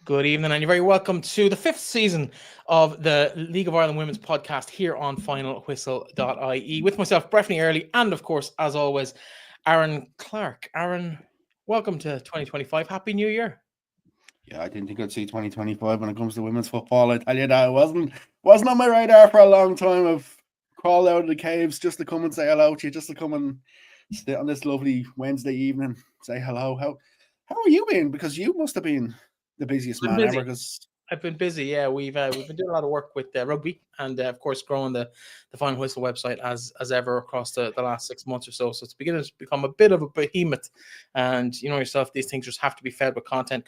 Good evening, and you're very welcome to the 5th season of the League of Ireland Women's podcast here on FinalWhistle.ie with myself, Breifne Earley, and of course, as always, Aaron Clarke. Aaron, welcome to 2025. Happy New Year. Yeah, I didn't think I'd see 2025 when it comes to women's football. I tell you that it wasn't on my radar for a long time. I've crawled out of the caves just to come and say hello to you, just to come and sit on this lovely Wednesday evening, say hello. How are you been? Because you must have been the busiest man ever. Because I've been busy. Yeah, we've been doing a lot of work with rugby and of course growing the Final Whistle website as ever across the last 6 months or so. So it's beginning to become a bit of a behemoth, and you know yourself, these things just have to be fed with content.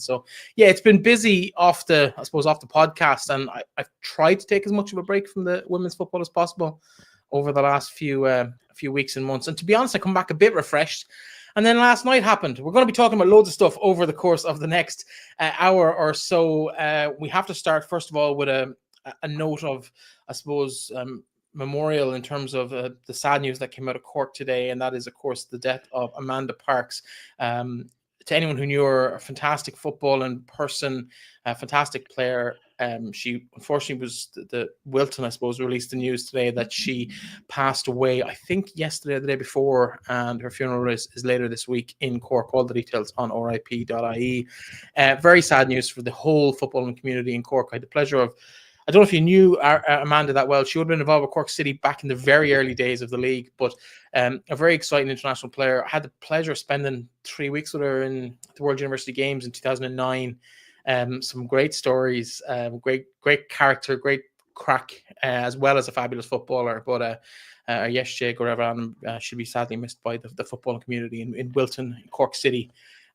So yeah, it's been busy off the podcast, and I've tried to take as much of a break from the women's football as possible over the last few weeks and months. And to be honest, I come back a bit refreshed. And then last night happened. We're going to be talking about loads of stuff over the course of the next hour or so. We have to start, first of all, with a note of, I suppose, memorial in terms of the sad news that came out of Cork today. And that is, of course, the death of Amanda Parks. To anyone who knew her, a fantastic football in person, a fantastic player. She unfortunately was the Wilton, I suppose, released the news today that she passed away, I think yesterday or the day before, and her funeral is later this week in Cork. All the details on RIP.ie. Very sad news for the whole footballing community in Cork. I had the pleasure of, I don't know if you knew Amanda that well. She would have been involved with Cork City back in the very early days of the league, but a very exciting international player. I had the pleasure of spending 3 weeks with her in the World University Games in 2009. Some great stories, great character, great crack, as well as a fabulous footballer. But yes, Jake or everyone should be sadly missed by the footballing community in Wilton, Cork City,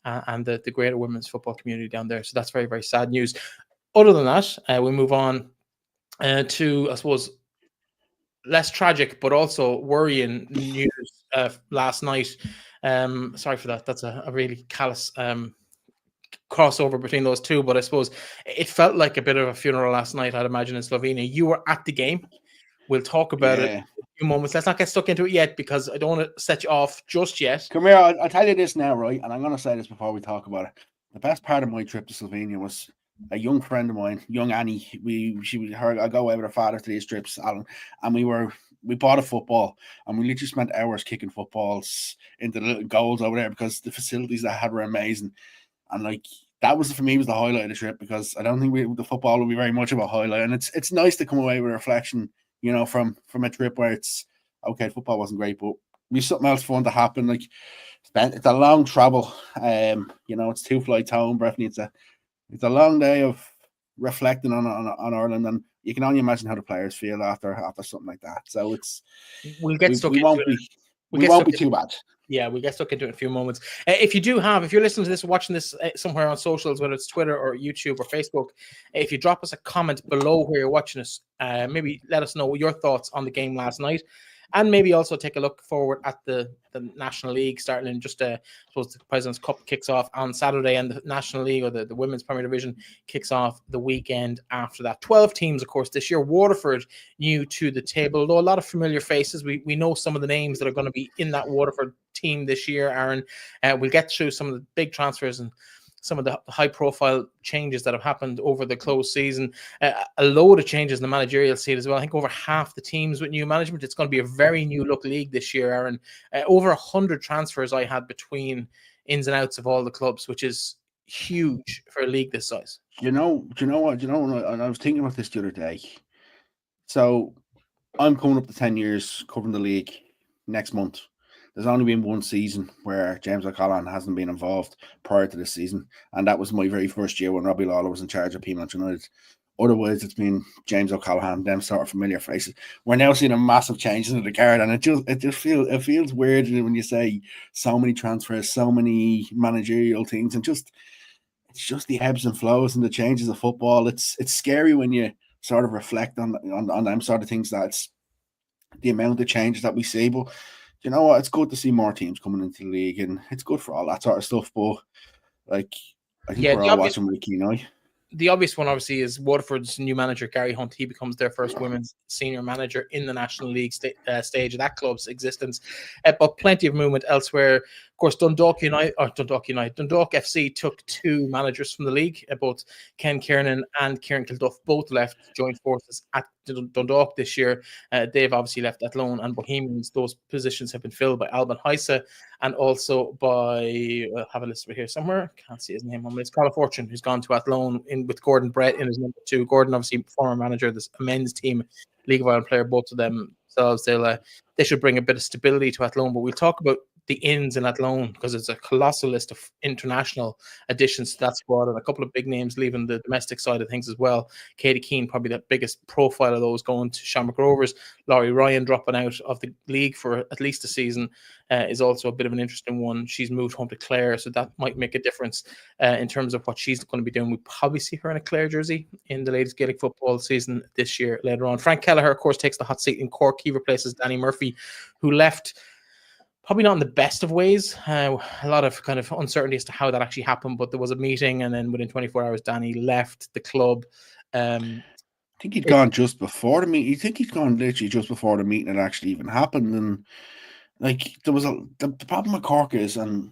and the greater women's football community down there. So that's very, very sad news. Other than that, we move on to, I suppose, less tragic but also worrying news last night. Sorry for that. That's a really callous crossover between those two, but I suppose it felt like a bit of a funeral last night, I'd imagine, in Slovenia. You were at the game. We'll talk about it in a few moments. Let's not get stuck into it yet because I don't want to set you off just yet. Come here, I'll tell you this now, right? And I'm going to say this before we talk about it. The best part of my trip to Slovenia was a young friend of mine, young Annie. I go away with her father to these trips, Alan, and we bought a football, and we literally spent hours kicking footballs into the little goals over there because the facilities they had were amazing. And like that was for me was the highlight of the trip, because I don't think the football will be very much of a highlight. And it's nice to come away with a reflection, you know, from a trip where it's okay, football wasn't great, but we something else fun to happen. Like it's a long travel. You know, it's 2 flights home, Breifne. It's a long day of reflecting on Ireland, and you can only imagine how the players feel after something like that. So we'll get stuck. We won't be too bad. Yeah, we'll get stuck into it in a few moments. If you're listening to this, watching this somewhere on socials, whether it's Twitter or YouTube or Facebook, if you drop us a comment below where you're watching us, maybe let us know your thoughts on the game last night. And maybe also take a look forward at the National League starting in just, I suppose the President's Cup kicks off on Saturday, and the National League or the Women's Premier Division kicks off the weekend after that. 12 teams, of course, this year. Waterford new to the table, although a lot of familiar faces. We know some of the names that are going to be in that Waterford team this year, Aaron. We'll get through some of the big transfers and some of the high-profile changes that have happened over the closed season. A load of changes in the managerial seat as well. I think over half the teams with new management. It's going to be a very new-look league this year, Aaron. Over 100 transfers I had between ins and outs of all the clubs, which is huge for a league this size. Do you know what? And I was thinking about this the other day. So I'm coming up to 10 years covering the league next month. There's only been one season where James O'Callaghan hasn't been involved prior to this season, and that was my very first year when Robbie Lawler was in charge of Peamount United. Otherwise, it's been James O'Callaghan, them sort of familiar faces. We're now seeing a massive change in the card, and it feels weird when you say so many transfers, so many managerial things, and it's just the ebbs and flows and the changes of football. It's scary when you sort of reflect on them sort of things. That's the amount of changes that we see, but. You know what? It's good to see more teams coming into the league, and it's good for all that sort of stuff. But like, I think we're all watching with a keen eye. The obvious one, obviously, is Waterford's new manager, Gary Hunt. He becomes their first women's senior manager in the National League stage of that club's existence. But plenty of movement elsewhere. Of course, Dundalk FC took 2 managers from the league. Both Ken Kiernan and Kieran Kilduff both left, joined forces at Dundalk this year. They've obviously left Athlone and Bohemians. Those positions have been filled by Alban Heise and also by, I have a list over here somewhere, can't see his name on this, Colin Fortune, who's gone to Athlone with Gordon Brett in his number 2. Gordon, obviously, former manager of this men's team, League of Ireland player, both of themselves. They should bring a bit of stability to Athlone, but we'll talk about the ins in Athlone because it's a colossal list of international additions to that squad and a couple of big names leaving the domestic side of things as well. Katie Keane, probably the biggest profile of those, going to Shamrock Rovers. Laurie Ryan dropping out of the league for at least a season is also a bit of an interesting one. She's moved home to Clare, so that might make a difference in terms of what she's going to be doing. We'll probably see her in a Clare jersey in the latest Gaelic football season this year later on. Frank Kelleher, of course, takes the hot seat in Cork. He replaces Danny Murphy, who left probably not in the best of ways. A lot of kind of uncertainty as to how that actually happened, but there was a meeting, and then within 24 hours, Danny left the club. I think he'd gone just before the meeting. You think he'd gone literally just before the meeting had actually even happened, and like there was the problem with Cork is, and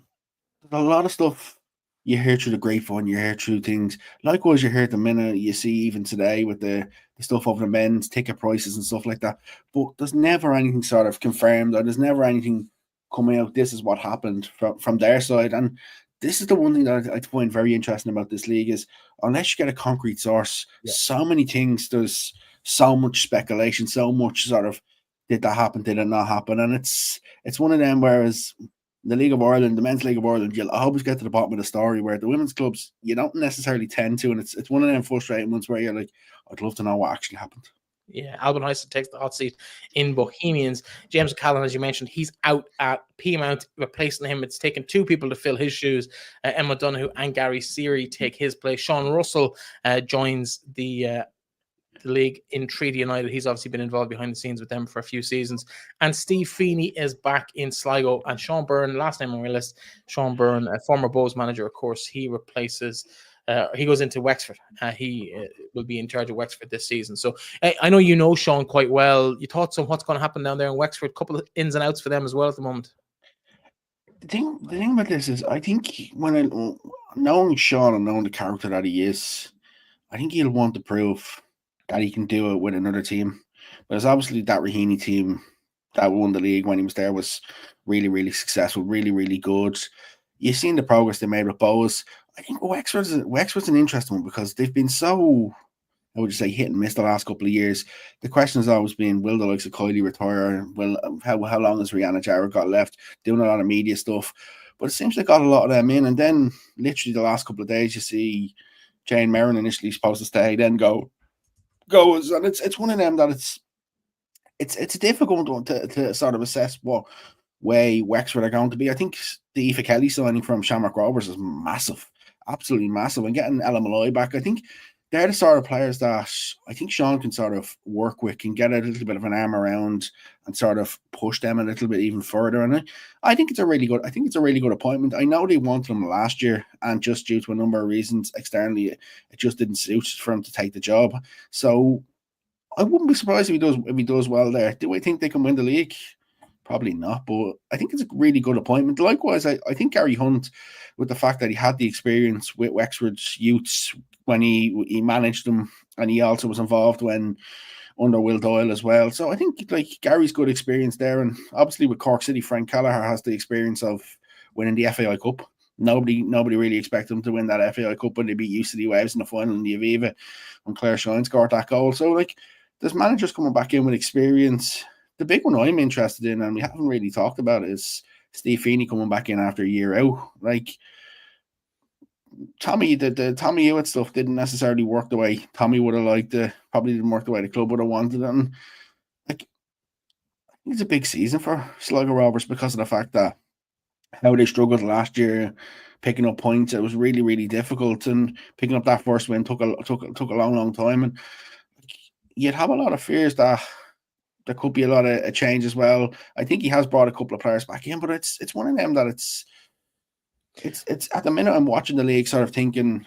there's a lot of stuff you hear through the grapevine, you hear through things. Likewise, you hear at the minute, you see even today with the stuff over the men's ticket prices and stuff like that. But there's never anything sort of confirmed, or there's never anything coming out. This is what happened from their side, and this is the one thing that I find very interesting about this league is unless you get a concrete source, so many things. There's so much speculation, so much sort of did that happen, did it not happen, and it's one of them. Whereas the League of Ireland, the Men's League of Ireland, you'll always get to the bottom of the story, where the women's clubs you don't necessarily tend to, and it's one of them frustrating ones where you're like, I'd love to know what actually happened. Yeah, Alban Heise takes the hot seat in Bohemians. James O'Callaghan, as you mentioned, he's out at Peamount, replacing him. It's taken 2 people to fill his shoes. Emma Donoghue and Gary Seary take his place. Sean Russell joins the league in Treaty United. He's obviously been involved behind the scenes with them for a few seasons. And Steve Feeney is back in Sligo. And Sean Byrne, last name on my list, Sean Byrne, a former Bows manager, of course, he replaces... he goes into Wexford. He will be in charge of Wexford this season. So I know you know Sean quite well. Your thoughts on what's going to happen down there in Wexford? A couple of ins and outs for them as well at the moment. The thing about this is, I think knowing Sean and knowing the character that he is, I think he'll want to prove that he can do it with another team. But obviously that Raheny team that won the league when he was there was really, really successful, really, really good. You've seen the progress they made with Bows. I think Wexford's an interesting one because they've been so, I would just say, hit and miss the last couple of years. The question has always been, will the likes of Kylie retire? Well, how long has Rihanna Jarrett got left? Doing a lot of media stuff. But it seems they got a lot of them in. And then literally the last couple of days, you see Jane Merrin initially supposed to stay, then go. And it's one of them that it's a difficult one to sort of assess what way Wexford are going to be. I think the Aoife Kelly signing from Shamrock Rovers is massive. Absolutely massive. And getting Ella Molloy back, I think they're the sort of players that I think Sean can sort of work with, can get a little bit of an arm around and sort of push them a little bit even further. And I think it's a really good appointment. I know they wanted him last year, and just due to a number of reasons externally, it just didn't suit for him to take the job. So I wouldn't be surprised if he does well there. Do I think they can win the league? Probably not, but I think it's a really good appointment. Likewise, I think Gary Hunt, with the fact that he had the experience with Wexford's youths when he managed them, and he also was involved when under Will Doyle as well. So I think like Gary's good experience there, and obviously with Cork City, Frank Kelleher has the experience of winning the FAI Cup. Nobody really expected them to win that FAI Cup when they beat UCD Waves in the final in the Aviva when Claire Shine scored that goal. So like there's managers coming back in with experience. The big one I'm interested in, and we haven't really talked about it, is Steve Feeney coming back in after a year out. Like Tommy, the Tommy Hewitt stuff didn't necessarily work the way Tommy would have liked it. Probably didn't work the way the club would have wanted it. And like, I think it's a big season for Sligo Rovers because of the fact that how they struggled last year, picking up points. It was really, really difficult, and picking up that first win took a long time. And you'd have a lot of fears that there could be a lot of change as well. I think he has brought a couple of players back in, but it's one of them that it's at the minute I'm watching the league sort of thinking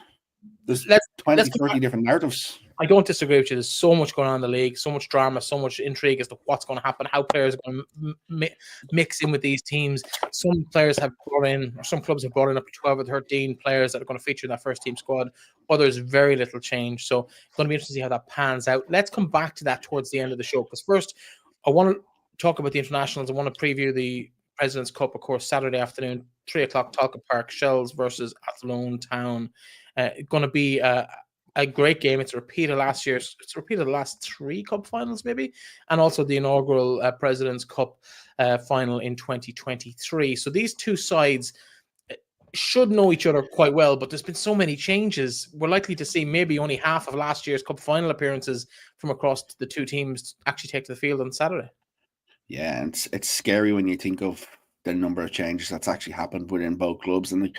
there's 20, 30 different narratives. I don't disagree with you. There's so much going on in the league, so much drama, so much intrigue as to what's going to happen, how players are going to mix in with these teams. Some players have brought in, or some clubs have brought in up to 12 or 13 players that are going to feature in that first team squad. Others, very little change. So it's going to be interesting to see how that pans out. Let's come back to that towards the end of the show, because first, I want to talk about the internationals. I want to preview the President's Cup, of course, Saturday afternoon, 3 o'clock, Talca Park, Shells versus Athlone Town. Going to be a great game. It's a repeat of last year's. It's a repeat of the last 3 cup finals, maybe, and also the inaugural President's Cup final in 2023. So these two sides should know each other quite well, but there's been so many changes. We're likely to see maybe only half of last year's cup final appearances from across the two teams actually take to the field on Saturday. Yeah, and it's scary when you think of the number of changes that's actually happened within both clubs, and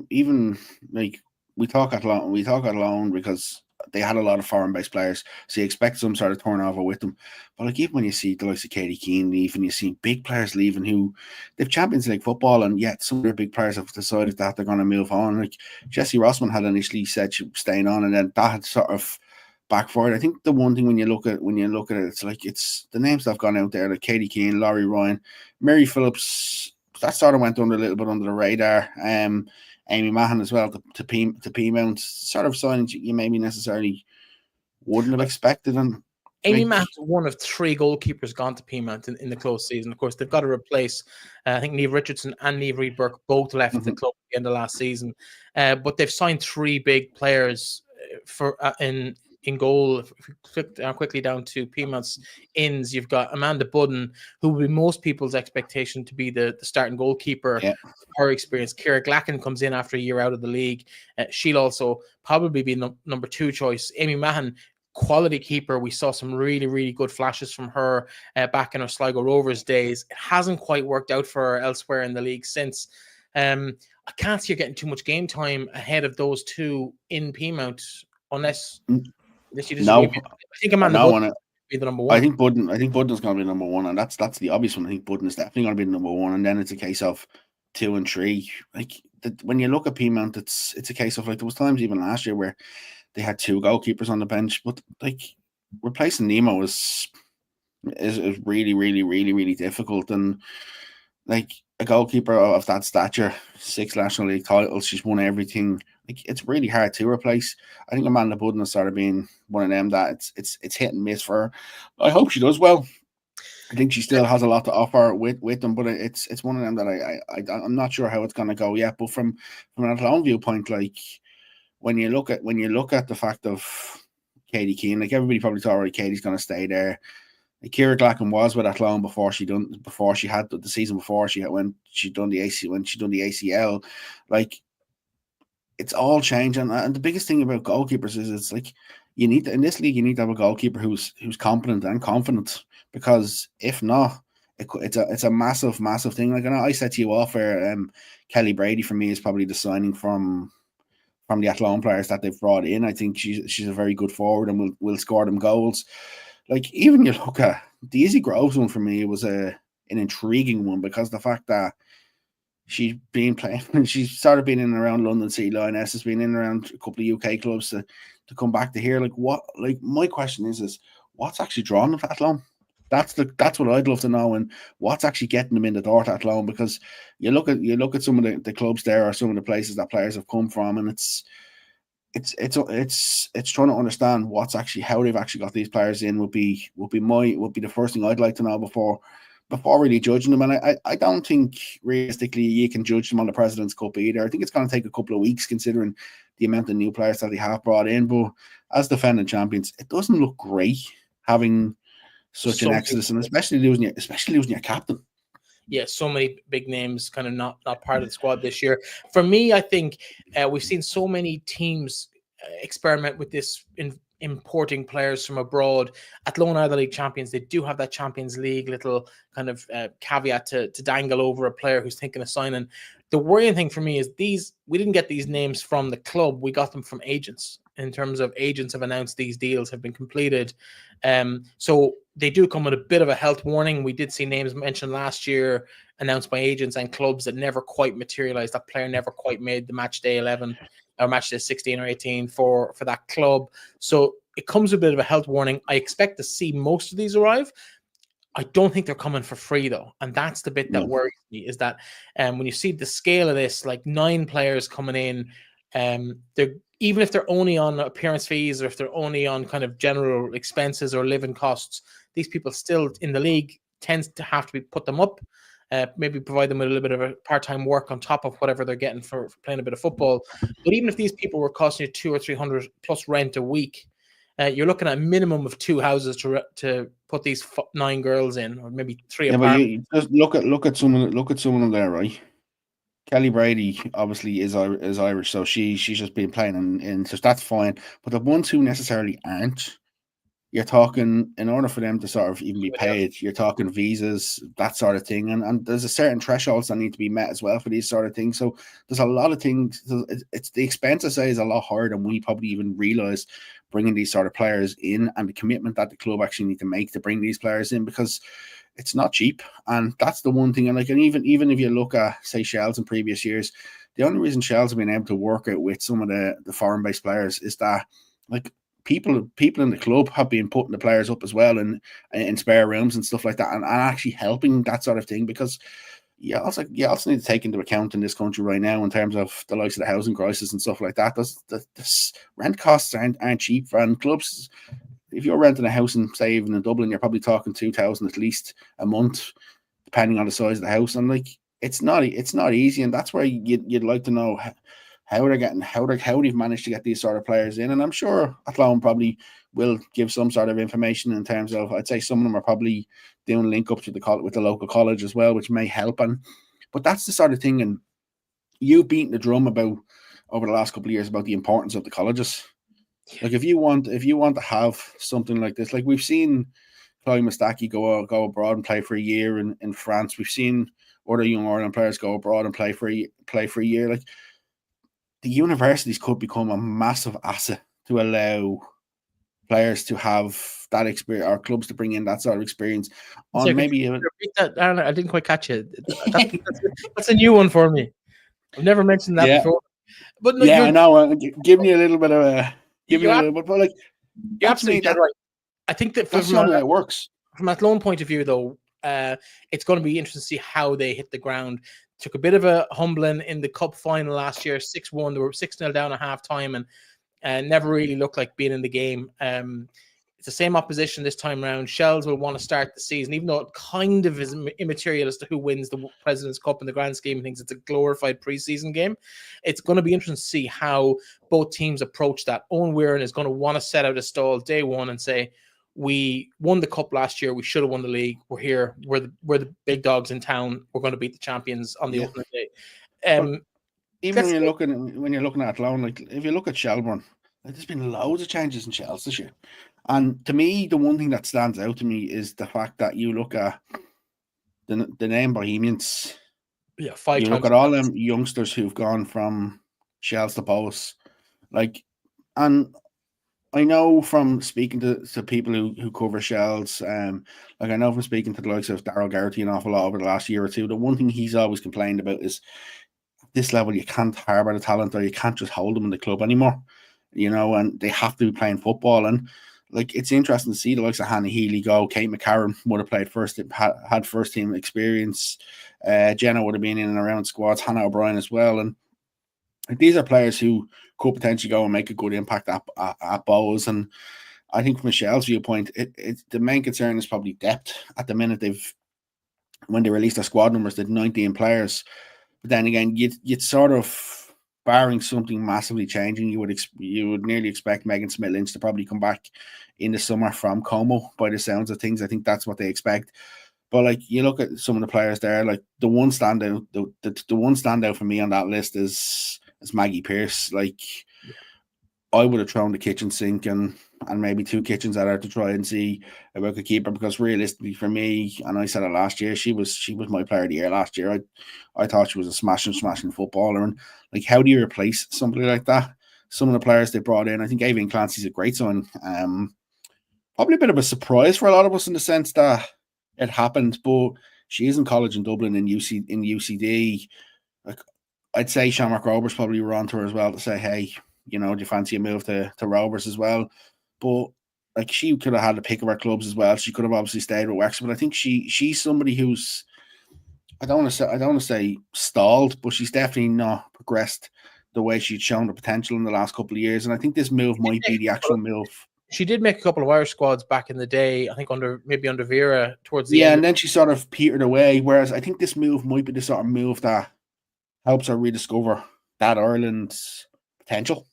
even like we talk Athlone because they had a lot of foreign-based players, so you expect some sort of turnover with them. But like even when you see the likes of Katie Keane leave, and you see big players leaving who they've Champions League football, and yet some of their big players have decided that they're going to move on. Like Jessie Rossman had initially said she was staying on, and then that had sort of backfired. I think the one thing when you look at it, it's the names that have gone out there, like Katie Keane, Laurie Ryan, Mary Phillips. That sort of went under a little bit under the radar. Amy Mahan as well to Peamount, sort of signings you maybe necessarily wouldn't have expected. And Amy Mahan's one of 3 goalkeepers gone to Peamount in the close season. Of course, they've got to replace, I think Niamh Richardson and Niamh Reid Burke both left the club at the end of last season. But they've signed 3 big players for in goal. If we click quickly down to Peamount's ins, you've got Amanda Budden, who will be most people's expectation to be the starting goalkeeper. Yeah. Her experience. Ciara Glacken comes in after a year out of the league. She'll also probably be number 2 choice. Amy Mahan, quality keeper. We saw some really, really good flashes from her back in her Sligo Rovers days. It hasn't quite worked out for her elsewhere in the league since. I can't see her getting too much game time ahead of those 2 in Peamount unless you disagree. No, I think Amanda Budden be the number 1. I think Budden's going to be number 1, and that's the obvious one. I think Budden is definitely going to be the number 1, and then it's a case of 2 and 3. Like when you look at Peamount, it's a case of like there was times even last year where they had 2 goalkeepers on the bench, but like replacing Nemo is really, really, really, really difficult. And like a goalkeeper of that stature, 6 National League titles, she's won everything. Like it's really hard to replace. I think Amanda Budden has started being one of them that it's hit and miss for her. I hope she does well. I think she still has a lot to offer with them, but it's one of them that I'm not sure how it's going to go yet. But from an Athlone viewpoint, like when you look at the fact of Katie Keane, like everybody probably thought, right, Katie's going to stay there. Like Ciara Glacken was with Athlone before she had the season before when she done the ACL. Like it's all changing, and the biggest thing about goalkeepers is it's like you need in this league you need to have a goalkeeper who's competent and confident, because if not, it's a massive thing. Like I said to you off air, Kelly Brady for me is probably the signing from the Athlone players that they've brought in. I think she's a very good forward and will score them goals. Like even you look at the Izzy Groves one, for me was an intriguing one, because the fact that she's been playing, she started being in and around London City Lioness, has been in and around a couple of UK clubs to come back to here. Like my question is what's actually drawing them to Athlone? That's what I'd love to know, and what's actually getting them in the door to Athlone, because you look at some of the clubs there, or some of the places that players have come from, and it's trying to understand what's actually how they've actually got these players in would be the first thing I'd like to know before really judging them. And I don't think realistically you can judge them on the President's Cup either. I think it's going to take a couple of weeks considering the amount of new players that they have brought in. But as defending champions, it doesn't look great having such an exodus, and especially losing your captain. Yeah, so many big names kind of not part of the squad this year. For me, I think we've seen so many teams experiment with this in importing players from abroad. Athlone are the league champions. They do have that Champions League little kind of caveat to dangle over a player who's thinking of signing. The worrying thing for me is we didn't get these names from the club. We got them from agents. In terms of agents have announced these deals have been completed. So they do come with a bit of a health warning. We did see names mentioned last year announced by agents and clubs that never quite materialized. That player never quite made the match day 11. or match day 16 or 18 for that club. So it comes with a bit of a health warning. I expect to see most of these arrive. I don't think they're coming for free though, and that's the bit that worries me. Is that when you see the scale of this, like 9 players coming in, they're, even if they're only on appearance fees or if they're only on kind of general expenses or living costs, these people still in the league tends to have to be put them up. Maybe provide them with a little bit of a part-time work on top of whatever they're getting for playing a bit of football. But even if these people were costing you 200 or 300 plus rent a week, you're looking at a minimum of 2 houses to put these 9 girls in, or maybe 3 apartments. But you just look at some of them there, right? Kelly Brady obviously is Irish, so she's just been playing in so that's fine. But the ones who necessarily aren't, you're talking, in order for them to sort of even be paid, you're talking visas, that sort of thing. And there's a certain thresholds that need to be met as well for these sort of things. So there's a lot of things. It's the expense, I say, is a lot higher than we probably even realize, bringing these sort of players in, and the commitment that the club actually need to make to bring these players in, because it's not cheap. And that's the one thing. And like, and even if you look at, say, Shells in previous years, the only reason Shells have been able to work out with some of the foreign-based players is that, like, people in the club have been putting the players up as well, and in spare rooms and stuff like that, and actually helping that sort of thing, because you also need to take into account in this country right now, in terms of the likes of the housing crisis and stuff like that. The rent costs aren't cheap, and clubs, if you're renting a house in, say, even in Dublin, you're probably talking 2,000 at least a month, depending on the size of the house. And like, it's not easy, and that's where you'd like to know how they've managed to get these sort of players in. And I'm sure Athlone probably will give some sort of information in terms of, I'd say some of them are probably doing link up to with the local college as well, which may help. But that's the sort of thing, and you beating the drum about over the last couple of years about the importance of the colleges. Like, if you want to have something like this, like we've seen Chloe Mustaki go abroad and play for a year in France. We've seen other young Ireland players go abroad and play for a year. Like, the universities could become a massive asset to allow players to have that experience, or clubs to bring in that sort of experience. On Sorry, maybe repeat that, Aaron, I didn't quite catch it. That's a new one for me. I've never mentioned that before. But no, I know. Giving you a little bit of a but like, you're absolutely right. I think that that's how it works. From Athlone point of view, though, it's going to be interesting to see how they hit the ground. Took a bit of a humbling in the cup final last year, 6-1. They were 6-0 down at half time, and never really looked like being in the game. It's the same opposition this time around. Shells will want to start the season, even though it kind of is immaterial as to who wins the President's Cup in the grand scheme of things. It's a glorified preseason game. It's going to be interesting to see how both teams approach that. Owen Weirin is going to want to set out a stall day one and say, we won the cup last year. We should have won the league. We're here. We're the big dogs in town. We're going to beat the champions on the opening day. Even when you're looking at Athlone, like, if you look at Shelbourne, like, there's been loads of changes in Shells this year. And to me, the one thing that stands out to me is the fact that you look at the name Bohemians. Yeah, 5 you times. Look at all them youngsters who've gone from Shells to Bohs, like, and I know from speaking to people who cover Shells, like, I know from speaking to the likes of Darryl Garrity an awful lot over the last year or two, the one thing he's always complained about is, at this level, you can't harbour the talent, or you can't just hold them in the club anymore, and they have to be playing football. And like, it's interesting to see the likes of Hannah Healy go. Kate McCarron would have played had first team experience. Jenna would have been in and around squads. Hannah O'Brien as well. And these are players who could potentially go and make a good impact at Bohs. And I think from Michelle's viewpoint, the main concern is probably depth. At the minute, when they released their squad numbers, they had 19 players. But then again, you'd sort of, barring something massively changing, you would nearly expect Megan Smith-Lynch to probably come back in the summer from Como, by the sounds of things. I think that's what they expect. But like, you look at some of the players there, like, the one standout, the one standout for me on that list is Maggie Pearce. Like, I would have thrown the kitchen sink and maybe 2 kitchens at her to try and see about a keeper, because realistically for me, and I said it last year, she was my player of the year last year. I thought she was a smashing footballer. And like, how do you replace somebody like that? Some of the players they brought in, I think Avian Clancy's a great sign. Probably a bit of a surprise for a lot of us in the sense that it happened, but she is in college in Dublin in UCD. Like, I'd say Shamrock Rovers probably were on to her as well to say, hey, do you fancy a move to Rovers as well? But like, she could have had the pick of her clubs as well. She could have obviously stayed with Wexford, but I think she's somebody who's, I don't want to say stalled, but she's definitely not progressed the way she'd shown the potential in the last couple of years. And I think this move might be the actual move. She did make a couple of Irish squads back in the day, I think under Vera towards the end. And then she sort of petered away. Whereas I think this move might be the sort of move that helps her rediscover that Ireland's potential.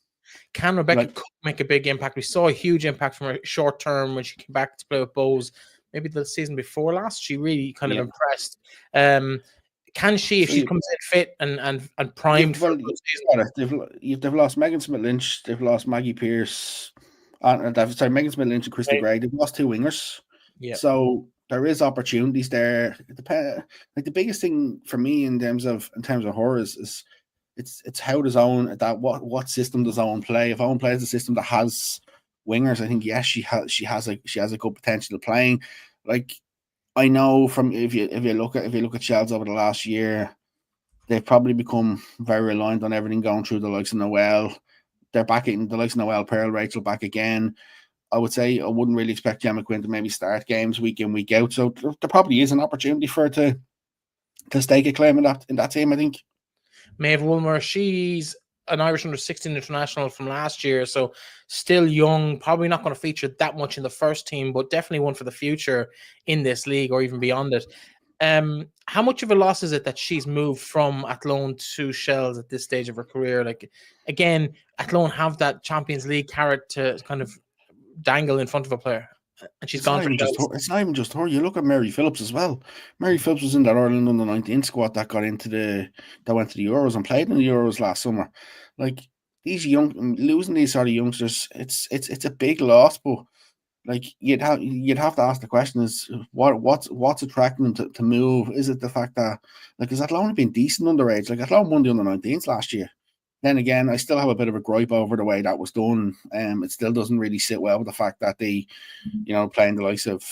Can Rebecca Cooke make a big impact? We saw a huge impact from her short term when she came back to play with Bows, maybe the season before last. She really kind of impressed. Can she, if she comes in fit and primed for a good season? They've lost Megan Smith-Lynch, they've lost Maggie Pearce, Megan Smith-Lynch and Christy Gray. They've lost 2 wingers. Yeah. So there is opportunities there. Like, the biggest thing for me in terms of her is it's how does Owen what system does Owen play? If Owen plays a system that has wingers, I think yes, she has a good potential of playing. Like, I know from if you look at Shells over the last year, they've probably become very reliant on everything going through the likes of Noel. They're back in the likes of Noel, Pearl, Rachel back again. I would say I wouldn't really expect Gemma Quinn to maybe start games week in, week out. So there probably is an opportunity for her to stake a claim in that team, I think. Maeve Woolmer, she's an Irish under-16 international from last year, so still young, probably not going to feature that much in the first team, but definitely one for the future in this league or even beyond it. How much of a loss is it that she's moved from Athlone to Shells at this stage of her career? Like, again, Athlone have that Champions League carrot to kind of dangle in front of a player, and she's gone for Shells. It's not even just her. You look at Mary Phillips as well. Mary Phillips was in that Ireland under 19 squad that went to the Euros and played in the Euros last summer. Like, these losing these sort of youngsters, it's a big loss. But like, you'd have to ask the question: is what's attracting them to move? Is it the fact that, like, has Athlone been decent underage? Like, Athlone won the under 19s last year. Then again, I still have a bit of a gripe over the way that was done. It still doesn't really sit well with the fact that they, playing the likes of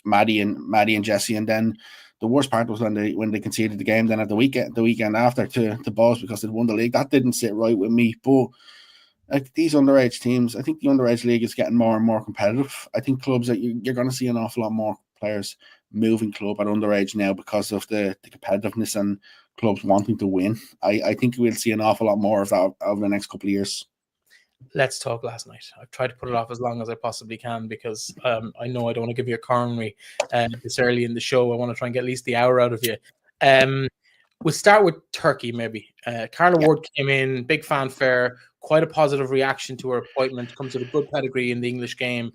Maddie and Jessie, and then the worst part was when they conceded the game. Then at the weekend after to Bows because they'd won the league, that didn't sit right with me. But like, these underage teams, I think the underage league is getting more and more competitive. I think clubs that you're going to see an awful lot more players moving club at underage now because of the competitiveness and clubs wanting to win. I think we'll see an awful lot more of that over the next couple of years. Let's talk last night. I've tried to put it off as long as I possibly can because I know I don't want to give you a coronary this early in the show. I want to try and get at least the hour out of you. We'll start with Turkey, maybe. Carla Ward came in, big fanfare, quite a positive reaction to her appointment. Comes with a good pedigree in the English game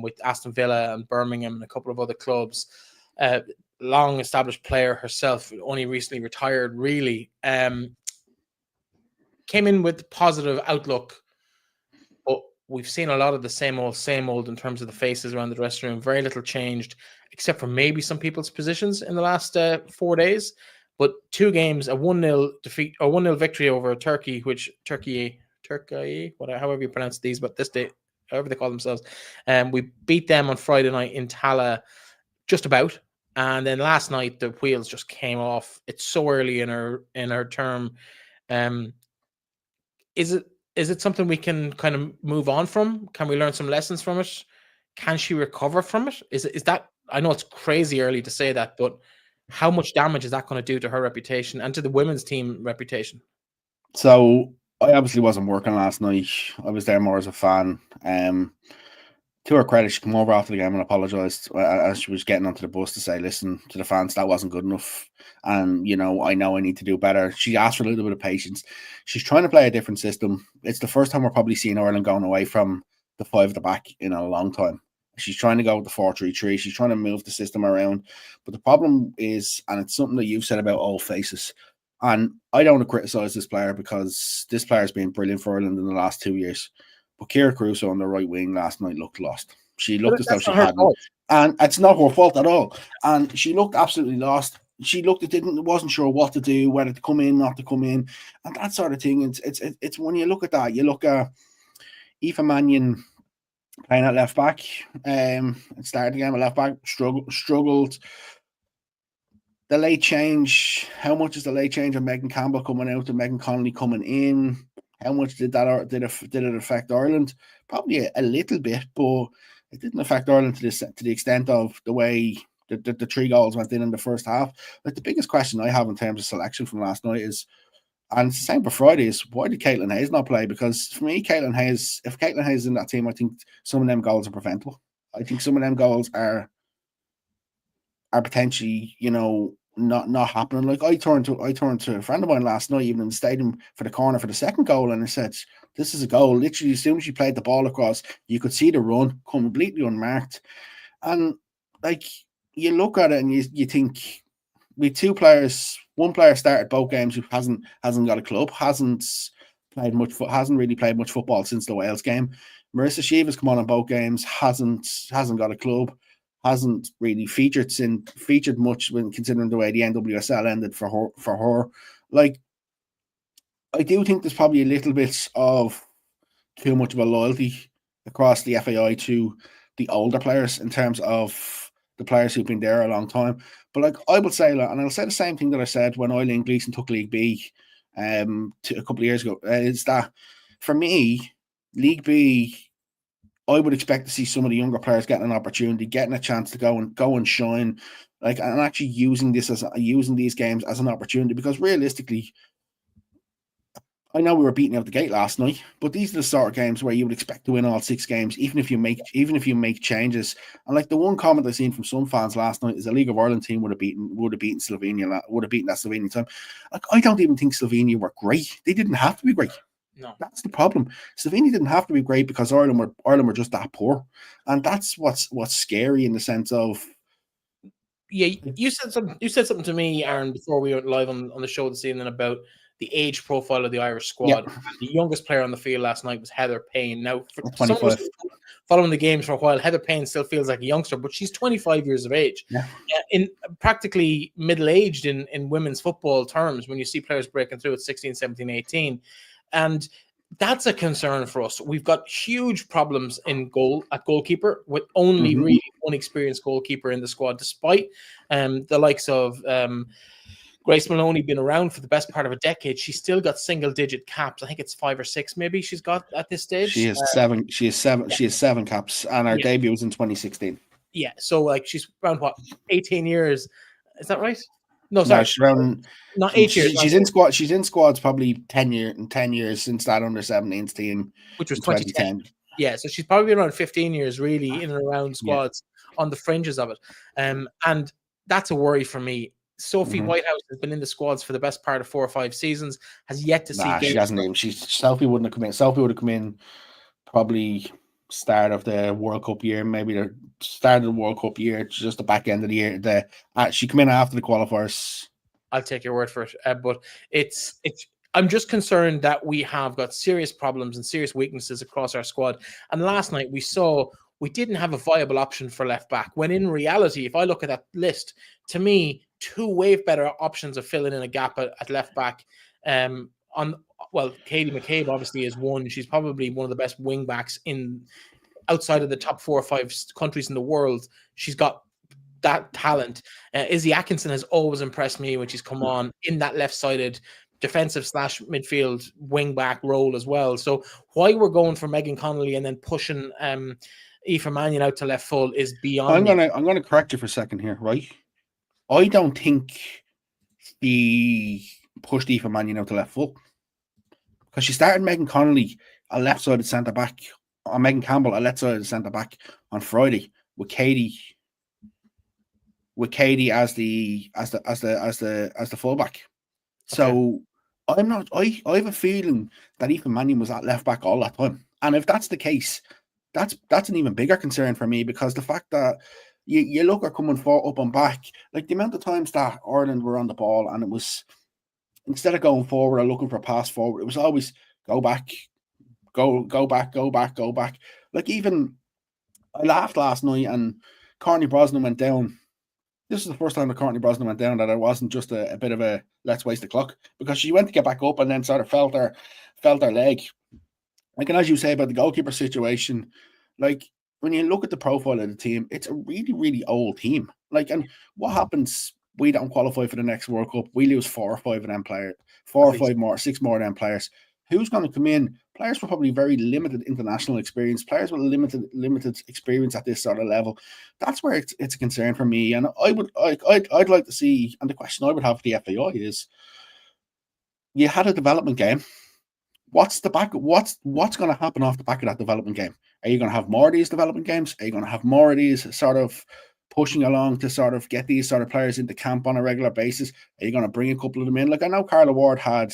with Aston Villa and Birmingham and a couple of other clubs. Long established player herself, only recently retired, really. Came in with positive outlook, but we've seen a lot of the same old in terms of the faces around the dressing room. Very little changed, except for maybe some people's positions in the last 4 days. But 2 games, a 1-0 defeat or 1-0 victory over Turkey, which Turkey, however you pronounce these, but this day, however they call themselves, we beat them on Friday night in Tala, just about. And then last night the wheels just came off. It's so early in her term. Is it something we can kind of move on from? Can we learn some lessons from it? Can she recover from it? Is that, I know it's crazy early to say that, but how much damage is that going to do to her reputation and to the women's team reputation? So I obviously wasn't working last night. I was there more as a fan. To her credit, she came over after the game and apologised as she was getting onto the bus to say, listen, to the fans, that wasn't good enough. And, I know I need to do better. She asked for a little bit of patience. She's trying to play a different system. It's the first time we're probably seeing Ireland going away from the 5 at the back in a long time. She's trying to go with the 4-3-3. She's trying to move the system around. But the problem is, and it's something that you've said about old faces, and I don't want to criticise this player because this player has been brilliant for Ireland in the last 2 years. But Ciara Caruso on the right wing last night looked lost. She looked as though she hadn't. And it's not her fault at all. And she looked absolutely lost. She wasn't sure what to do, whether to come in, not to come in, and that sort of thing. It's when you look at that, you look at Aoife Mannion playing at left back. Started the game at left back, struggled. the late change. How much is the late change of Megan Campbell coming out and Megan Connolly coming in? How much did it affect Ireland? Probably a little bit, but it didn't affect Ireland to the extent of the way the 3 goals went in the first half. Like, the biggest question I have in terms of selection from last night is, and it's the same for Friday, is why did Caitlin Hayes not play? Because for me, if Caitlin Hayes is in that team, I think some of them goals are preventable. I think some of them goals are potentially, not happening. Like, I turned to a friend of mine last night, even in the stadium, for the corner for the second goal, and I said, this is a goal. Literally, as soon as she played the ball across, you could see the run completely unmarked. And like, you look at it and you think, with 2 players, one player started both games who hasn't got a club, hasn't really played much football since the Wales game. Marissa Shiva's come on in both games, hasn't got a club, hasn't really featured much when considering the way the NWSL ended for her. Like, I do think there's probably a little bit of too much of a loyalty across the FAI to the older players in terms of the players who've been there a long time. But like, I would say, and I'll say the same thing that I said when Eileen Gleeson took League B a couple of years ago, is that for me, League B, I would expect to see some of the younger players getting an opportunity, getting a chance to go and shine, like, and actually using these games as an opportunity. Because realistically, I know we were beating out the gate last night, but these are the sort of games where you would expect to win all 6 games, even if you make changes. And like, the one comment I've seen from some fans last night is the League of Ireland team would have beaten Slovenia, would have beaten that Slovenia time. Like, I don't even think Slovenia were great. They didn't have to be great. No, that's the problem. Slovenia didn't have to be great because Ireland were just that poor, and that's what's scary in the sense of. Yeah, you said something to me, Aaron, before we went live on the show this evening about the age profile of the Irish squad. Yeah. The youngest player on the field last night was Heather Payne. Now, for 25. Following the games for a while, Heather Payne still feels like a youngster, but she's 25 years of age. Yeah. In practically middle-aged in women's football terms, when you see players breaking through at 16, 17, 18. And that's a concern for us. We've got huge problems at goalkeeper, with only really one experienced goalkeeper in the squad, despite the likes of Grace Maloney being around for the best part of a decade. She's still got single-digit caps. I think it's 5 or 6, maybe she's got at this stage. She has 7. She has 7. Yeah. She has 7 caps, and her debut was in 2016. Yeah, so like, she's around 18 years. Is that right? No, sorry. No, she's around not 8 years. She's in squad. She's in squads probably 10 years since that under-17s team, which was 2010. Yeah, so she's probably around 15 years, really, in and around squads on the fringes of it. And that's a worry for me. Sophie Whitehouse has been in the squads for the best part of 4 or 5 seasons, has yet to see games. She hasn't even. Sophie wouldn't have come in. Sophie would have come in probably start of the World Cup year, maybe the start of the World Cup year, just the back end of the year. She come in after the qualifiers. I'll take your word for it, but it's. I'm just concerned that we have got serious problems and serious weaknesses across our squad. And last night we saw we didn't have a viable option for left back, when in reality, if I look at that list, to me, 2 way better options of filling in a gap at left back. Katie McCabe obviously is one. She's probably one of the best wing backs outside of the top 4 or 5 countries in the world. She's got that talent. Izzy Atkinson has always impressed me when she's come on in that left-sided defensive / midfield wing back role as well. So why we're going for Megan Connolly and then pushing Aoife Mannion out to left full is beyond. I'm gonna correct you for a second here, right? I don't think he pushed Aoife Mannion out to left full, because she started Megan Connolly a left-sided centre back, or Megan Campbell a left-sided centre back on Friday with Katie as the fullback. So I have a feeling that Aoife Mannion was at left back all that time, and if that's the case, that's an even bigger concern for me, because the fact that you look at coming up and back, like the amount of times that Ireland were on the ball, and it was, instead of going forward or looking for a pass forward, it was always go back, go back. Like, even I laughed last night, and Courtney Brosnan went down. This is the first time that Courtney Brosnan went down that it wasn't just a bit of a let's waste the clock, because she went to get back up and then sort of felt her leg. Like, and as you say about the goalkeeper situation, like, when you look at the profile of the team, it's a really, really old team. Like, and what happens we don't qualify for the next World Cup. We lose 4 or 5 of them players, At least. 6 more of them players. Who's going to come in? Players with probably very limited international experience, players with limited experience at this sort of level. That's where it's a concern for me. And I'd like to see, and the question I would have for the FAI is, you had a development game. What's going to happen off the back of that development game? Are you going to have more of these development games? Are you going to have more of these sort of pushing along to sort of get these sort of players into camp on a regular basis? Are you going to bring a couple of them in? Like, I know Carla Ward had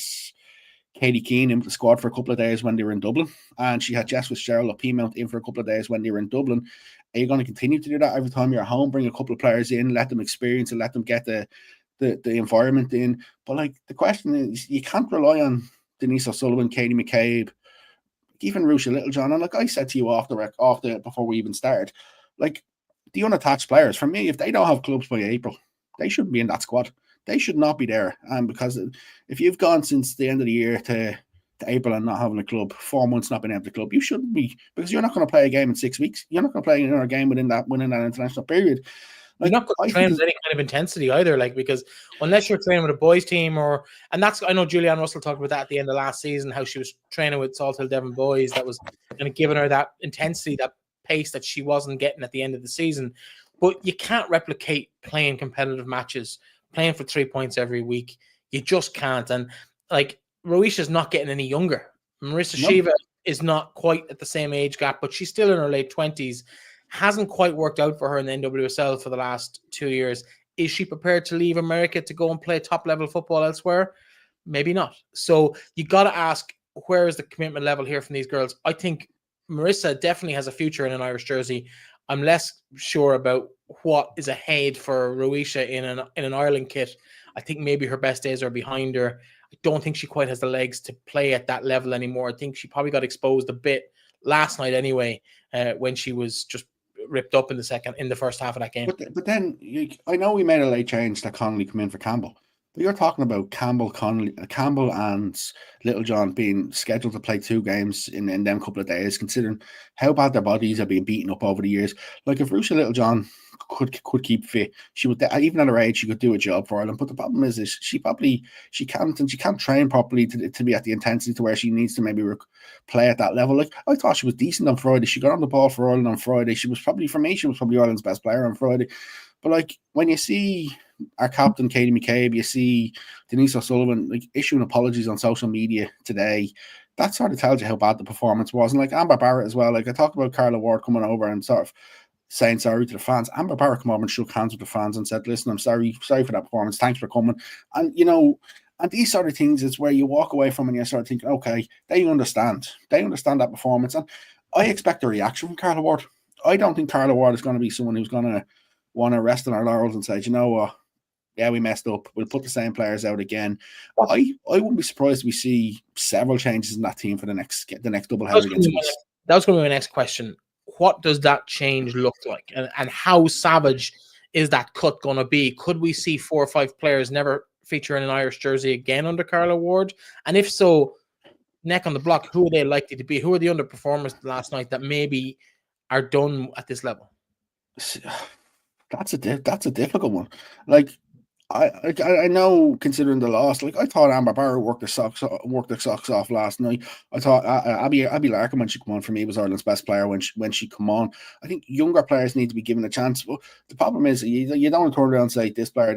Katie Keane in the squad for a couple of days when they were in Dublin, and she had Jess Fitzgerald or P-Mount in for a couple of days when they were in Dublin. Are you going to continue to do that every time you're home? Bring a couple of players in, let them experience and let them get the environment in. But like, the question is, you can't rely on Denise O'Sullivan, Katie McCabe, even Rusha Littlejohn. And like I said to you before we even started, like, the unattached players, for me, if they don't have clubs by April, they shouldn't be in that squad. They should not be there. And because if you've gone since the end of the year to April and not having a club, 4 months not being able to club, you shouldn't be, because you're not going to play a game in 6 weeks. You're not going to play another game within that international period. Like, you're not going to train with any kind of intensity either, like, because unless you're training with a boys team and that's, I know Julianne Russell talked about that at the end of last season, how she was training with Salt Hill Devon boys, that was kind of giving her that intensity, that pace that she wasn't getting at the end of the season. But you can't replicate playing competitive matches, playing for 3 points every week. You just can't. And like, Roisha's not getting any younger. Marissa Shiva is not quite at the same age gap, but she's still in her late 20s. Hasn't quite worked out for her in the NWSL for the last 2 years. Is she prepared to leave America to go and play top-level football elsewhere? Maybe not. So you got to ask, where is the commitment level here from these girls? I think Marissa definitely has a future in an Irish jersey. I'm less sure about what is ahead for Roisha in an Ireland kit. I think maybe her best days are behind her. I don't think she quite has the legs to play at that level anymore. I think she probably got exposed a bit last night anyway, when she was just ripped up in the first half of that game. But then I know we made a late change that Connolly come in for Campbell. But you're talking about Campbell and Littlejohn being scheduled to play 2 games in them couple of days, considering how bad their bodies are being beaten up over the years. Like, if Rusha Littlejohn could keep fit, she would, even at her age, she could do a job for Ireland. But the problem is she can't train properly to be at the intensity to where she needs to maybe play at that level. Like, I thought she was decent on Friday. She got on the ball for Ireland on Friday. She was probably Ireland's best player on Friday. But like, when you see our captain Katie McCabe, you see Denise O'Sullivan like issuing apologies on social media today, that sort of tells you how bad the performance was. And like Amber Barrett as well, like I talked about Carla Ward coming over and sort of saying sorry to the fans. Amber Barrett came over and shook hands with the fans and said, listen, I'm sorry for that performance. Thanks for coming. And and these sort of things is where you walk away from and you start thinking, okay, they understand that performance. And I expect a reaction from Carla Ward. I don't think Carla Ward is going to be someone who's going to want to rest on our laurels and say, you know what, yeah, we messed up. We'll put the same players out again. I wouldn't be surprised if we see several changes in that team for the next double header against us. That was going to be my next question. What does that change look like? And how savage is that cut going to be? Could we see 4 or 5 players never feature in an Irish jersey again under Carla Ward? And if so, neck on the block, who are they likely to be? Who are the underperformers last night that maybe are done at this level? That's a difficult one. Like, I know, considering the loss, like I thought Amber Barrett worked their socks off last night. I thought Abby Larkin, when she come on, for me, was Ireland's best player when she come on. I think younger players need to be given a chance. But the problem is you don't turn around and say this player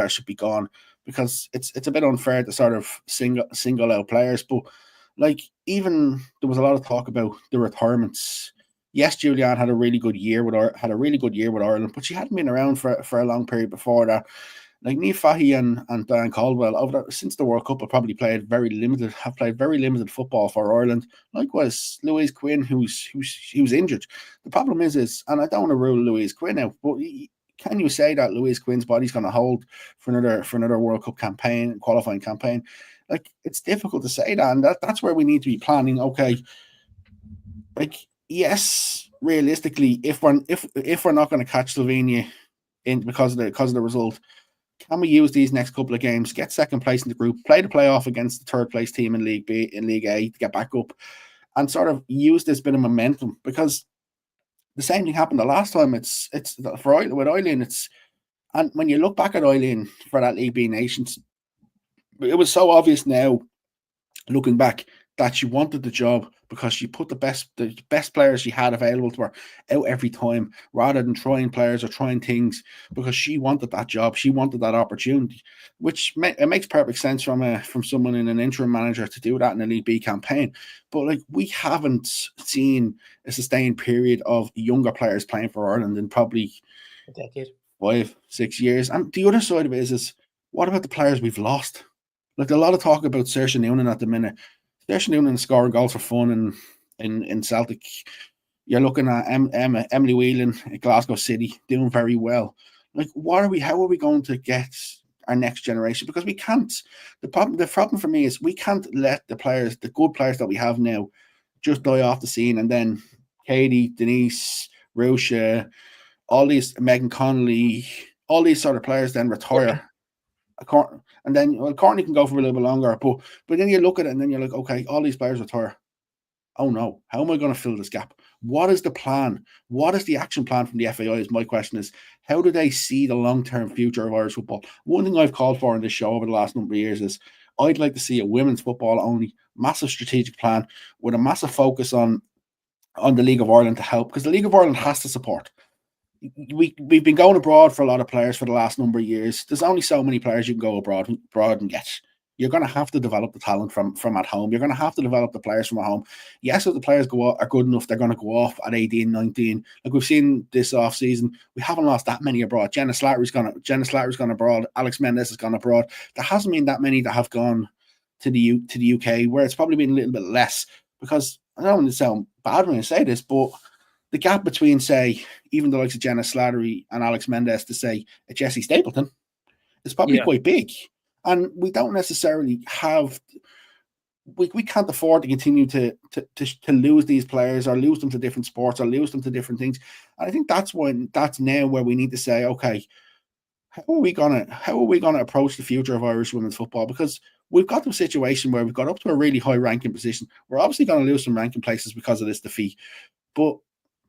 should be gone, because it's a bit unfair to sort of single out players. But like, even there was a lot of talk about the retirements. Yes, Julianne had a really good year with Ireland, but she hadn't been around for a long period before that. Like, Niamh Fahey and Diane Caldwell, since the World Cup, have played very limited football for Ireland. Likewise, Louise Quinn, who's injured. The problem is, and I don't want to rule Louise Quinn out, but can you say that Louise Quinn's body's going to hold for another World Cup qualifying campaign? Like, it's difficult to say that, and that's where we need to be planning. Okay, like, yes, realistically, if we're not going to catch Slovenia in because of the result, can we use these next couple of games, get second place in the group, play the playoff against the third place team in League A to get back up, and sort of use this bit of momentum? Because the same thing happened the last time. It's with Eileen. And when you look back at Eileen for that League B Nations, it was so obvious now, looking back, that she wanted the job because she put the best players she had available to her out every time, rather than trying players or trying things, because she wanted that job, she wanted that opportunity, which it makes perfect sense from someone in an interim manager to do that in a League B campaign. But like, we haven't seen a sustained period of younger players playing for Ireland in probably a decade, 5-6 years. And the other side of it is what about the players we've lost? Like, a lot of talk about Saoirse Noonan at the minute. Saoirse Noonan scoring goals for fun in Celtic. You're looking at Emily Whelan at Glasgow City doing very well. Like, how are we going to get our next generation? Because we can't. The problem for me is we can't let the good players that we have now, just die off the scene, and then Katie, Denise, Rusha, all these, Megan Connolly, all these sort of players then retire. And then, well, Courtney can go for a little bit longer, but then you look at it and then you're like, okay, all these players retire. Oh no, how am I going to fill this gap? What is the plan? What is the action plan from the FAI? Is my question. Is how do they see the long-term future of Irish football? One thing I've called for in this show over the last number of years is I'd like to see a women's football only massive strategic plan with a massive focus on the League of Ireland to help, because the League of Ireland has to support. We've been going abroad for a lot of players for the last number of years. There's only so many players you can go abroad and get. You're going to have to develop the talent from at home. You're going to have to develop the players from at home. Yes, if the players are good enough, they're going to go off at 18, 19. Like we've seen this off season, we haven't lost that many abroad. Jenna Slattery's gone abroad. Alex Mendes has gone abroad. There hasn't been that many that have gone to the UK, where it's probably been a little bit less, because I don't want to sound bad when I say this, but the gap between, say, even the likes of Jenna Slattery and Alex Mendes to, say, a Jessie Stapleton is probably quite big. And we don't necessarily have, we can't afford to continue to lose these players, or lose them to different sports, or lose them to different things. And I think that's now where we need to say, okay, how are we gonna approach the future of Irish women's football? Because we've got to a situation where we've got up to a really high ranking position. We're obviously going to lose some ranking places because of this defeat, but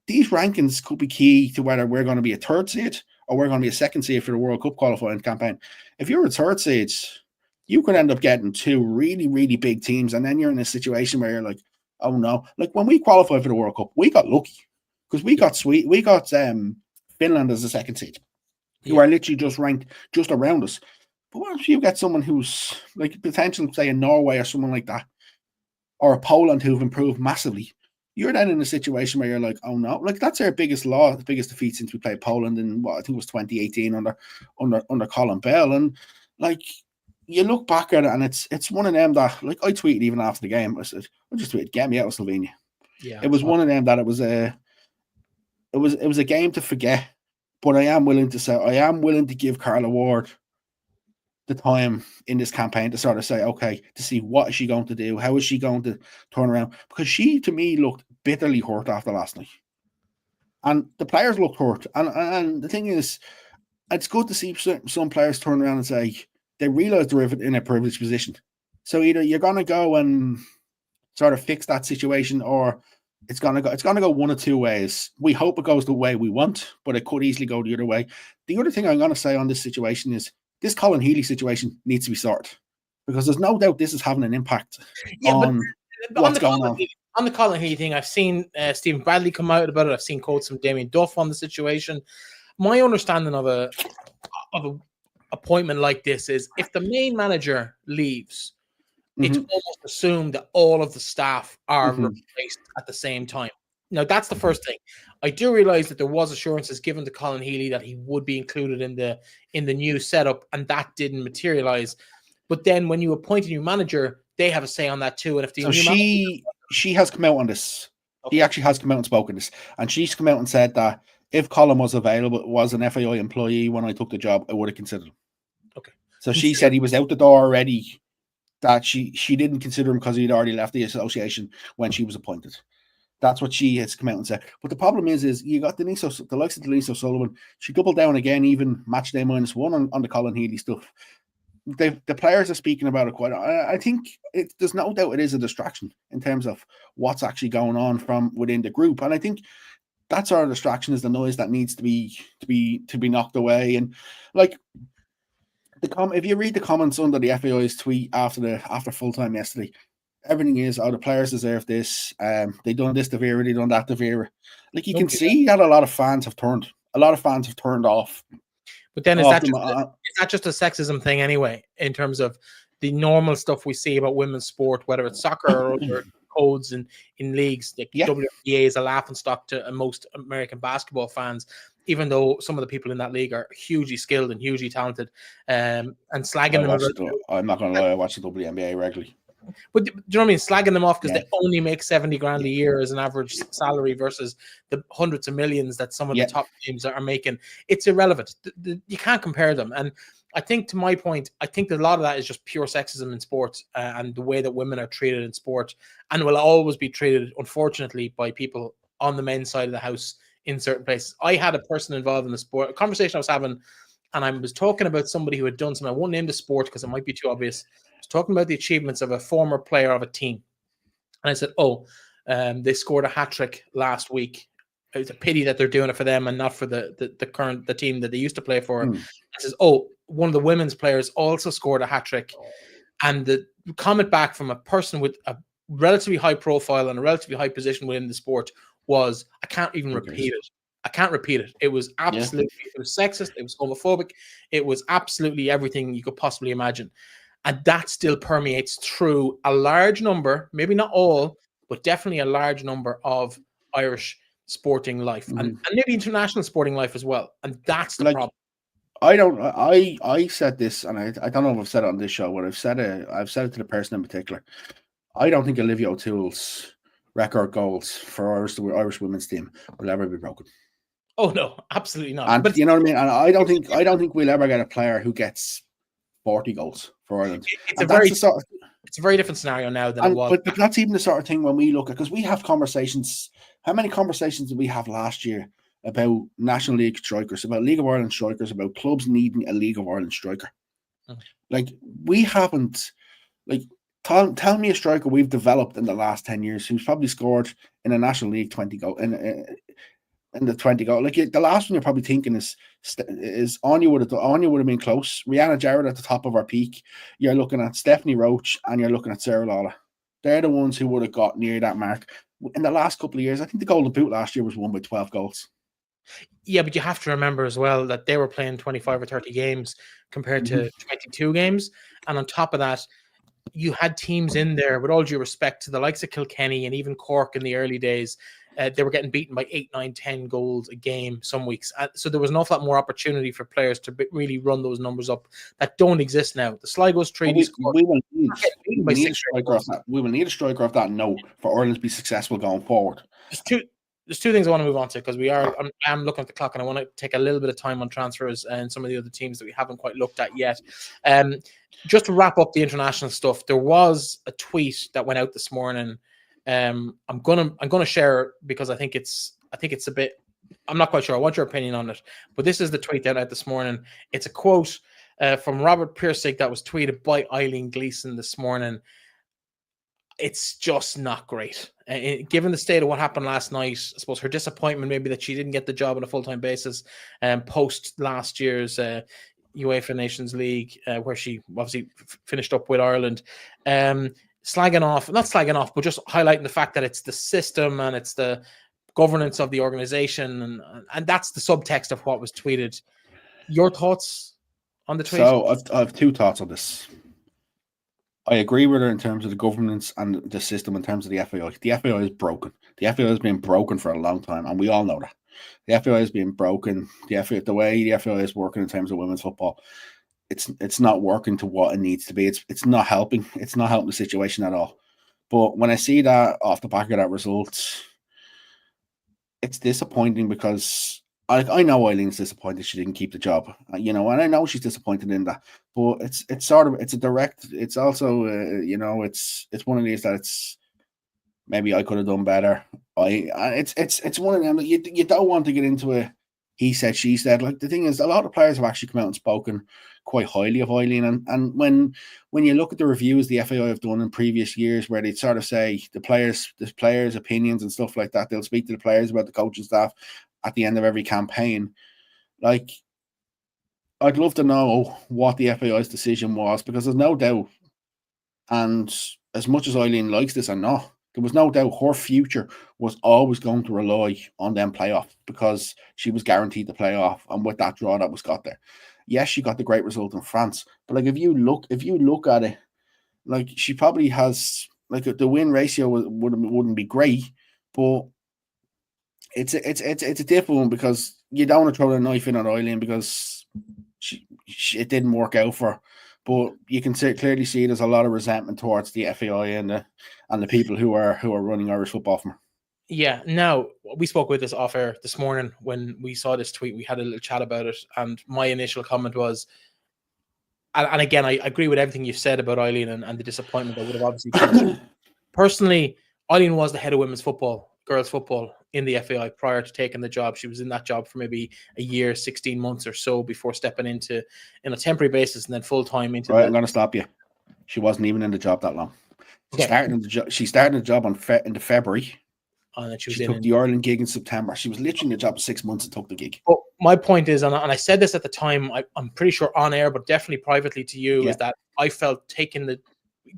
these rankings could be key to whether we're going to be a third seed or we're going to be a second seed for the World Cup qualifying campaign. If you're a third seed, you could end up getting two really, really big teams, and then you're in a situation where you're like, oh no. Like when we qualified for the World Cup, we got lucky because we got Finland as a second seed, who are literally just ranked just around us. But what if you get someone who's like potential, say, in Norway or someone like that, or a Poland who've improved massively? You're then in a situation where you're like, oh no, like that's our biggest defeat since we played Poland in what I think was 2018 under Colin Bell. And like, you look back at it and it's one of them that, like, I tweeted even after the game, I said, I just tweeted, get me out of Slovenia. Yeah, it was one of them that it was a game to forget. But I am willing to give Carla Ward the time in this campaign to sort of say, okay, to see what is she going to do, how is she going to turn around, because she, to me, looked bitterly hurt after last night, and the players looked hurt, and the thing is, it's good to see some players turn around and say they realize they're in a privileged position. So either you're going to go and sort of fix that situation, or it's going to go one of two ways. We hope it goes the way we want, but it could easily go the other way. The other thing I'm going to say on this situation is this Colin Healy situation needs to be sorted, because there's no doubt this is having an impact on what's going on. On the Colin Healy thing, I've seen Stephen Bradley come out about it. I've seen quotes from Damien Duff on the situation. My understanding of a appointment like this is if the main manager leaves, it's almost assumed that all of the staff are replaced at the same time. Now, that's the first thing. I do realize that there was assurances given to Colin Healy that he would be included in the new setup, and that didn't materialize. But then when you appoint a new manager, they have a say on that too. And if she has come out on this, he actually has come out and spoken this, and she's come out and said that if Colin was available, was an FAI employee when I took the job, I would have considered him. Okay. So she said he was out the door already, that she didn't consider him because he'd already left the association when she was appointed. That's what she has come out and said. But the problem is you got the likes of Denise O'Sullivan. She doubled down again, even match day -1 on the Colin Healy stuff. The players are speaking about it quite. I think there's no doubt it is a distraction in terms of what's actually going on from within the group. And I think that sort of distraction is the noise that needs to be knocked away. And like if you read the comments under the FAI's tweet after full time yesterday, everything is, the players deserve this. They done this to Vera, they done that to Vera. Like you can see that a lot of fans have turned off. But then is that just a sexism thing anyway, in terms of the normal stuff we see about women's sport, whether it's soccer or codes in leagues? Like WNBA is a laughingstock to most American basketball fans, even though some of the people in that league are hugely skilled and hugely talented, and slagging them. I'm not going to lie, I watch the WNBA regularly. But do you know what I mean? Slagging them off because they only make 70 grand a year as an average salary versus the hundreds of millions that some of the top teams are making. It's irrelevant. You can't compare them. And I think, to my point, I think that a lot of that is just pure sexism in sports, and the way that women are treated in sport, and will always be treated, unfortunately, by people on the men's side of the house in certain places. I had a person involved in the sport, a conversation I was having, and I was talking about somebody who had done something. I won't name the sport because it might be too obvious. I was talking about the achievements of a former player of a team. And I said, they scored a hat-trick last week. It's a pity that they're doing it for them and not for the team that they used to play for. I says, one of the women's players also scored a hat-trick. And the comment back from a person with a relatively high profile and a relatively high position within the sport was, I can't even repeat it. I can't repeat it. It was absolutely, it was sexist, it was homophobic, it was absolutely everything you could possibly imagine. And that still permeates through a large number, maybe not all, but definitely a large number of Irish sporting life, and maybe international sporting life as well. And that's the problem. I said this, and I don't know if I've said it on this show, but I've said it to the person in particular. I don't think Olivia O'Toole's record goals for the Irish women's team will ever be broken. Oh no, absolutely not. And you know what I mean? And I don't think we'll ever get a player who gets 40 goals for Ireland. It's a very different scenario now than it was. But that's even the sort of thing when we look at, because we have conversations. How many conversations did we have last year about National League strikers, about League of Ireland strikers, about clubs needing a League of Ireland striker? Like, we haven't, like, tell me a striker we've developed in the last 10 years who's probably scored in a National League 20 goal in the 20 goal. Like, the last one you're probably thinking is Anya would have been close. Rihanna Jarrett at the top of her peak. You're looking at Stephanie Roach and you're looking at Sarah Lawler. They're the ones who would have got near that mark. In the last couple of years, I think the Golden Boot last year was won by 12 goals. Yeah, but you have to remember as well that they were playing 25 or 30 games compared to 22 games. And on top of that, you had teams in there, with all due respect to the likes of Kilkenny and even Cork in the early days, they were getting beaten by 8, 9, 10 goals a game some weeks. So there was an awful lot more opportunity for players to really run those numbers up that don't exist now. The Sligo's treaty score. We will need a striker of that note for Ireland to be successful going forward. There's two things I want to move on to, because I'm looking at the clock and I want to take a little bit of time on transfers and some of the other teams that we haven't quite looked at yet. Just to wrap up the international stuff, there was a tweet that went out this morning. I'm gonna share it because I think it's a bit. I'm not quite sure. I want your opinion on it, but this is the tweet that out this morning. It's a quote from Robert Piercig that was tweeted by Eileen Gleeson this morning. It's just not great. Given the state of what happened last night, I suppose her disappointment maybe that she didn't get the job on a full-time basis post last year's UEFA Nations League, where she obviously finished up with Ireland. Not slagging off, but just highlighting the fact that it's the system and it's the governance of the organization, and that's the subtext of what was tweeted. Your thoughts on the tweet? So I have two thoughts on this. I agree with her in terms of the governance and the system in terms of the FAI. The FAI is broken. The FAI has been broken for a long time, and we all know that. The FAI has been broken. The way the FAI is working in terms of women's football, it's not working to what it needs to be. It's not helping. It's not helping the situation at all. But when I see that off the back of that result, it's disappointing, because I know Eileen's disappointed she didn't keep the job, and I know she's disappointed in that. But it's a direct. It's also it's one of these that it's maybe I could have done better. It's one of them that you don't want to get into a he said she said. Like, the thing is, a lot of players have actually come out and spoken quite highly of Eileen. And when you look at the reviews the FAI have done in previous years, where they sort of say the players' opinions and stuff like that, they'll speak to the players about the coaching staff at the end of every campaign. Like, I'd love to know what the FAI's decision was, because there's no doubt, and as much as Eileen likes this or not, there was no doubt her future was always going to rely on them playoff, because she was guaranteed the playoff, and with that draw that was got there. Yes, she got the great result in France, but like if you look at it, like she probably has, like, the win ratio wouldn't be great, but it's a difficult one, because you don't want to throw the knife in on Eileen, because it didn't work out for her. But you can clearly see there's a lot of resentment towards the FAI and the people who are running Irish football from her. Yeah. Now, we spoke with this off air this morning when we saw this tweet. We had a little chat about it, and my initial comment was, and again, I agree with everything you've said about Eileen and the disappointment that would have obviously come. Personally, Eileen was the head of women's football, girls football in the FAI prior to taking the job. She was in that job for maybe a year, 16 months or so before stepping into in a temporary basis and then full time into. Right, I'm going to stop you. She wasn't even in the job that long. She started the job in February. And then she took the Ireland gig in September. She was literally in the job 6 months and took the gig. But my point is, and I said this at the time, I'm pretty sure on air, but definitely privately to you, is that I felt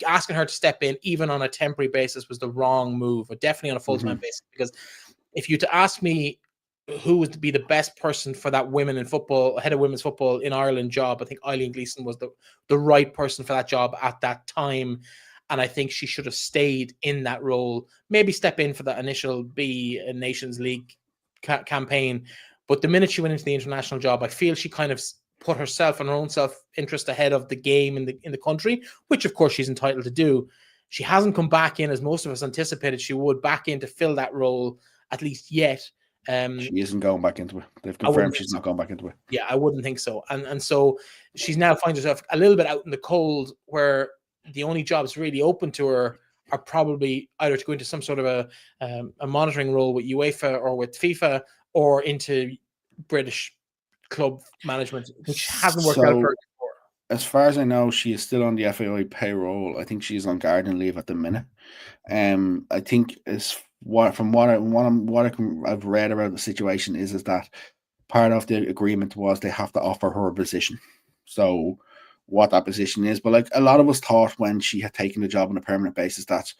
asking her to step in, even on a temporary basis, was the wrong move, but definitely on a full-time basis. Because if you to ask me who was to be the best person for that women in football, head of women's football in Ireland job, I think Eileen Gleeson was the right person for that job at that time. And I think she should have stayed in that role, maybe step in for that initial Nations League campaign. But the minute she went into the international job, I feel she kind of put herself and her own self-interest ahead of the game in the country, which of course she's entitled to do. She hasn't come back in, as most of us anticipated she would, back in to fill that role, at least yet. She isn't going back into it. They've confirmed she's not going back into it. Yeah, I wouldn't think so. And so she's now finds herself a little bit out in the cold, where the only jobs really open to her are probably either to go into some sort of a monitoring role with UEFA or with FIFA, or into British club management, which hasn't worked out for her before. As far as I know, she is still on the FAI payroll. I think she's on garden leave at the minute. I think I've read about the situation is that part of the agreement was they have to offer her a position. So what that position is, but like a lot of us thought when she had taken the job on a permanent basis that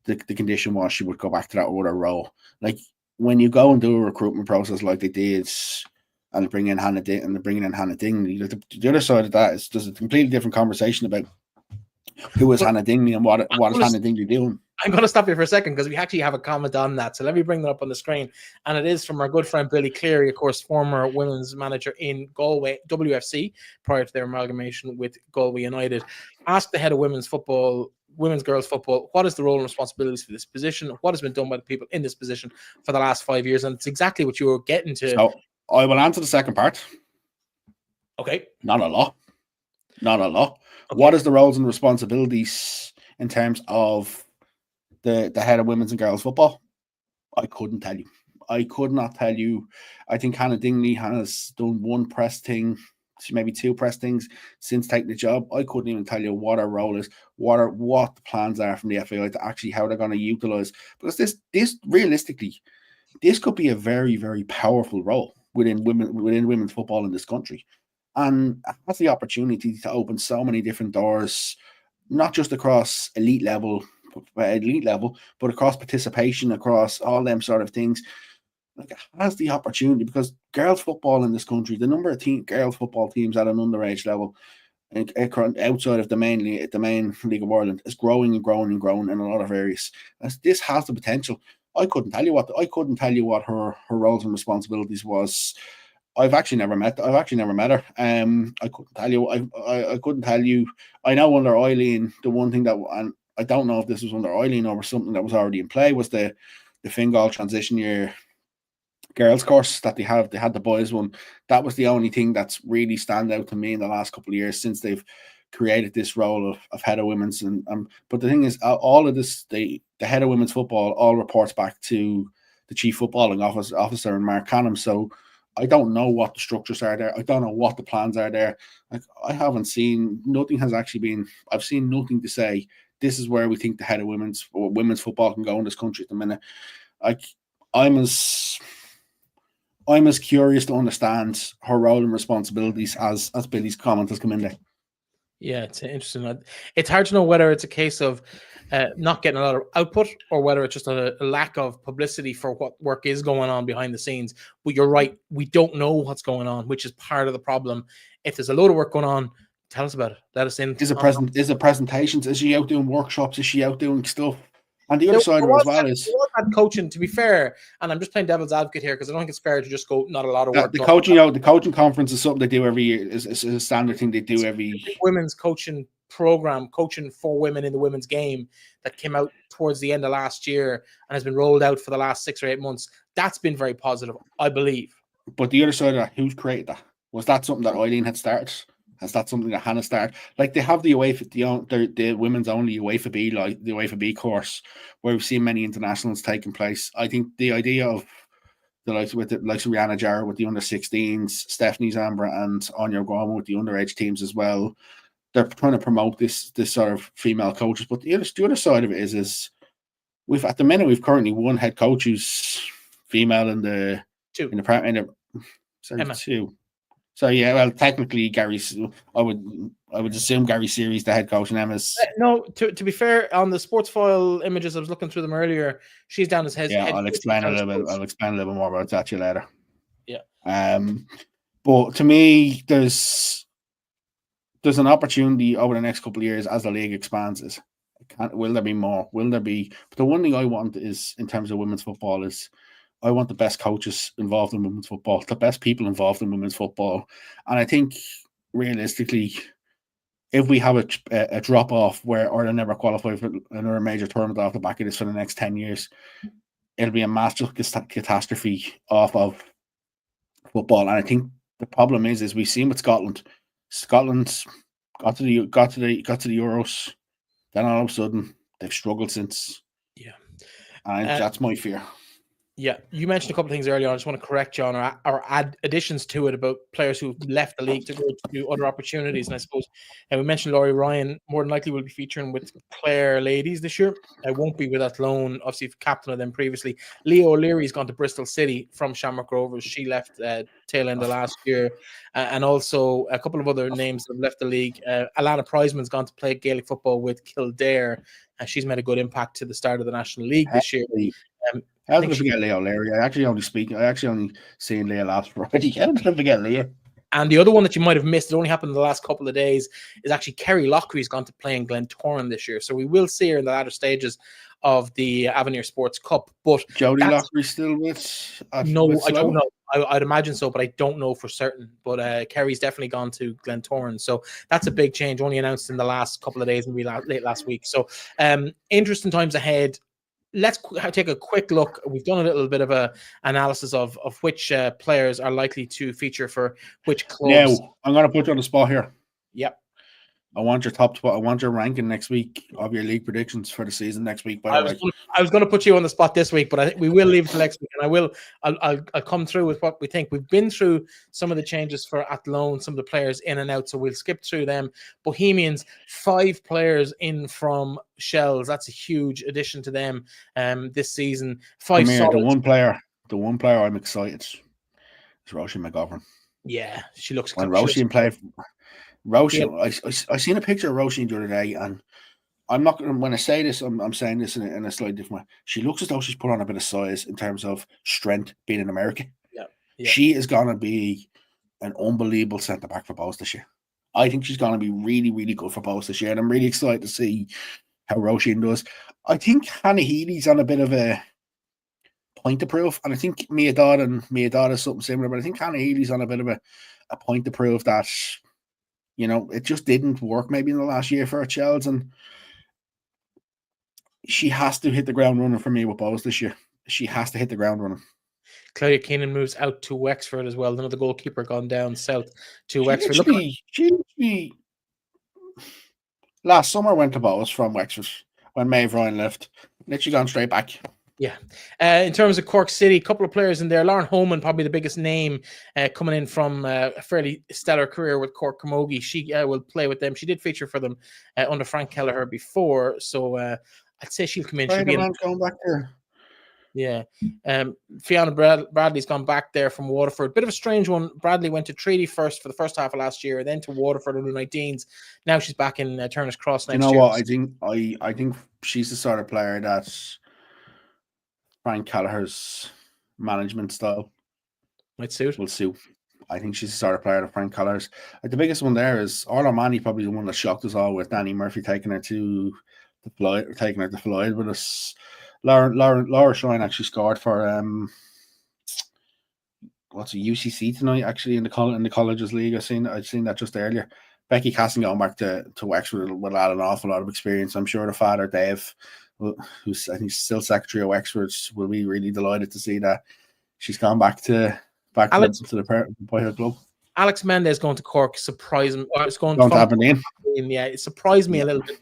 the condition was she would go back to that other role. Like when you go and do a recruitment process like they did, and bring in Hannah Dingley, the other side of that is there's a completely different conversation about who is Hannah Dingley and what is Hannah Dingley doing. I'm going to stop you for a second because we actually have a comment on that. So let me bring that up on the screen. And it is from our good friend Billy Cleary, of course, former women's manager in Galway WFC prior to their amalgamation with Galway United. Ask the head of women's girls football, what is the role and responsibilities for this position? What has been done by the people in this position for the last 5 years? And it's exactly what you were getting to. So I will answer the second part. Okay. Not a lot. Okay. What is the roles and responsibilities in terms of the head of women's and girls football? I couldn't tell you. I could not tell you. I think Hannah Dingley has done one press thing, maybe two press things since taking the job. I couldn't even tell you what her role is, what the plans are from the FAI to actually how they're going to utilize. Because this realistically, this could be a very, very powerful role within women's football in this country, and has the opportunity to open so many different doors, not just across elite level, but across participation, across all them sort of things. Like, it has the opportunity, because girls football in this country, the number of girls football teams at an underage level outside of the main League of Ireland is growing and growing and growing in a lot of areas. This has the potential. I couldn't tell you what her roles and responsibilities was. I've actually never met her. I couldn't tell you. I couldn't tell you. I know under Eileen, the one thing that, and I don't know if this was under Eileen or something that was already in play, was the Fingal transition year girls course that they had. They had the boys one. That was the only thing that's really stand out to me in the last couple of years since they've created this role of head of women's. But the thing is, all of this, the head of women's football all reports back to the chief footballing officer and Mark Canham. So I don't know what the structures are there. I don't know what the plans are there. Like, I haven't seen, nothing has actually been, I've seen nothing to say, this is where we think the head of women's football can go in this country at the minute. Like, I'm as curious to understand her role and responsibilities as Billy's comment has come in there. Yeah, it's interesting. It's hard to know whether it's a case of not getting a lot of output or whether it's just a lack of publicity for what work is going on behind the scenes. But you're right, we don't know what's going on, which is part of the problem. If there's a load of work going on, tell us about it. Let us in. Is it presentations? Is she out doing workshops? Is she out doing stuff? And the other side of it as well is coaching, to be fair, and I'm just playing devil's advocate here because I don't think it's fair to just go not a lot of work. The coaching conference is something they do every year. Is a standard thing they do every women's coaching program, coaching for women in the women's game, that came out towards the end of last year and has been rolled out for the last 6 or 8 months. That's been very positive, I believe. But the other side of that, who's created that? Was that something that Eileen had started? Is that something that Hannah started? Like, they have the UEFA, the women's only UEFA B, like the UEFA B course, where we've seen many internationals taking place. I think the idea of the likes of Rihanna Jarrett with the under-16s, Stephanie Zambra and Anya Guamo with the underage teams as well. They're trying to promote this sort of female coaches. But the other side of it is we've currently one head coach who's female in the two. So yeah, well, technically Gary's. I would assume Gary Series, the head coach, and Emma's. No, to be fair, on the sports file images, I was looking through them earlier. She's down as head. Yeah, I'll explain a little bit. I'll explain a little bit more about that to you later. Yeah. But to me, there's an opportunity over the next couple of years as the league expands. Will there be more? Will there be? But the one thing I want is, in terms of women's football, is I want the best coaches involved in women's football, the best people involved in women's football. And I think, realistically, if we have a drop-off where Ireland never qualify for another major tournament off the back of this for the next 10 years, it'll be a massive catastrophe off of football. And I think the problem is we've seen with Scotland. Scotland's got to the Euros, then all of a sudden they've struggled since. Yeah. And that's my fear. Yeah, you mentioned a couple of things earlier on. I just want to correct you on our additions to it about players who left the league to go to other opportunities. And I suppose we mentioned Laurie Ryan more than likely will be featuring with Clare Ladies this year. I won't be with Athlone, obviously captain of them previously. Leah O'Leary's gone to Bristol City from Shamrock Rovers. She left tail end of last year. And also a couple of other names that have left the league. Alana Prizeman's gone to play Gaelic football with Kildare. And she's made a good impact to the start of the National League this year. How did I forget Leah O'Leary? I actually only seen Leah last Friday. How did I forget Leah? And the other one that you might have missed, it only happened in the last couple of days, is actually Kerry Lockree's gone to play in Glentoran this year. So we will see her in the latter stages of the Avenir Sports Cup. But Jodie Lockery still with? No, I don't know. I'd imagine so, but I don't know for certain. But Kerry's definitely gone to Glentoran. So that's a big change, only announced in the last couple of days, maybe late last week. So interesting times ahead. Let's take a quick look. We've done a little bit of a analysis of which players are likely to feature for which clubs. Now, I'm going to put you on the spot here. Yep. I want your top spot. I want your ranking next week of your league predictions for the season next week. By the way, I was going to put you on the spot this week, but I think we will leave it till next week, and I'll come through with what we think. We've been through some of the changes for Athlone, some of the players in and out, so we'll skip through them. Bohemians, 5 players in from Shells. That's a huge addition to them this season. 5 the one player I'm excited is Roisin McGovern. Yeah, she looks when Roisin played. Roisin, I seen a picture of Roisin the other day, and I'm not going. When I say this, I'm saying this in a slightly different way. She looks as though she's put on a bit of size in terms of strength, being in America. Yeah. She is going to be an unbelievable centre back for Bohs this year. I think she's going to be really, really good for Bohs this year, and I'm really excited to see how Roisin does. I think Hannah Healy's on a bit of a point to prove, and I think Mia Dodd is something similar, but I think Hannah Healy's on a bit of a point to prove that. You know, it just didn't work maybe in the last year for her Chels, and she has to hit the ground running for me with Bohs this year. She has to hit the ground running. Claudia Keenan moves out to Wexford as well. Another goalkeeper gone down south to Wexford. She last summer went to Bohs from Wexford when Maeve Ryan left. Literally gone straight back. Yeah. In terms of Cork City, a couple of players in there. LOIWomen, probably the biggest name, coming in from a fairly stellar career with Cork Camogie. She will play with them. She did feature for them under Frank Kelleher before, so I'd say she'll come in. She'll be going back there. Yeah. Fiona Bradley's gone back there from Waterford. Bit of a strange one. Bradley went to Treaty first for the first half of last year, then to Waterford under 19s. Now she's back in Turner's Cross next year. You know what? I think she's the sort of player that Frank Kelleher's management style will suit. I think she's the sort of player that Frank Kelleher's. The biggest one there is Orla Manny, probably the one that shocked us all, with Danny Murphy taking her to Floyd with us. Laura Shine actually scored for what's a UCC tonight, actually, in the Colleges League. I've seen that just earlier. Becky Cassin going back to Wexford will add an awful lot of experience. I'm sure the father Dave, who's I think still secretary of Wexford, will be really delighted to see that she's gone back to the boyhood club. Alex Mendes going to Cork surprised me. It's going to Aberdeen. Yeah, it surprised me a little bit.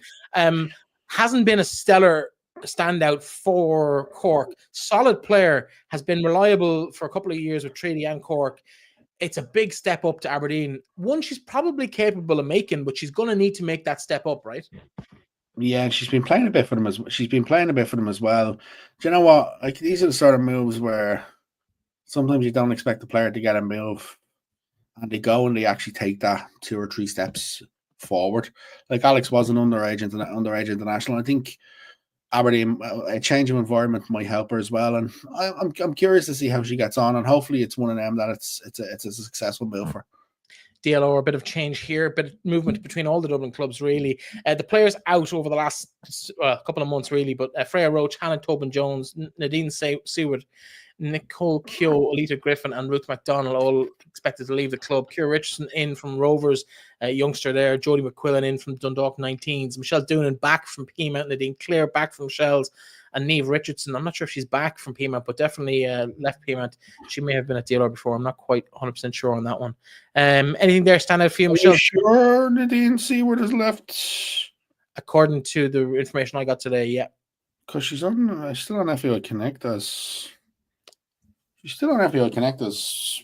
Hasn't been a stellar standout for Cork. Solid player, has been reliable for a couple of years with Treaty and Cork. It's a big step up to Aberdeen. One she's probably capable of making, but she's going to need to make that step up, right? Yeah, and she's been playing a bit for them as well. Do you know what? Like, these are the sort of moves where sometimes you don't expect the player to get a move, and they go and they actually take that 2 or 3 steps forward. Like Alex was an underage international. I think Aberdeen, a change of environment might help her as well, and I'm curious to see how she gets on, and hopefully it's one of them that it's a successful move for. DLO, a bit of change here, a bit of movement between all the Dublin clubs, really. The players out over the last couple of months, really, but Freya Roach, Hannah Tobin-Jones, Nadine Seward, Nicole Keogh, Alita Griffin, and Ruth McDonald all expected to leave the club. Ciara Richardson in from Rovers, a youngster there. Jodie McQuillan in from Dundalk 19s. Michelle Doonan back from Peamount. Nadine Clare back from Shells. And Niamh Richardson, I'm not sure if she's back from Peamount, but definitely left Peamount. She may have been at DLR before. I'm not quite 100% sure on that one. Anything there stand out for you, Michelle? Sure, Nadine Seward has left. According to the information I got today, yeah. Because she's still on FAI Connect as... She's still on FAI Connect as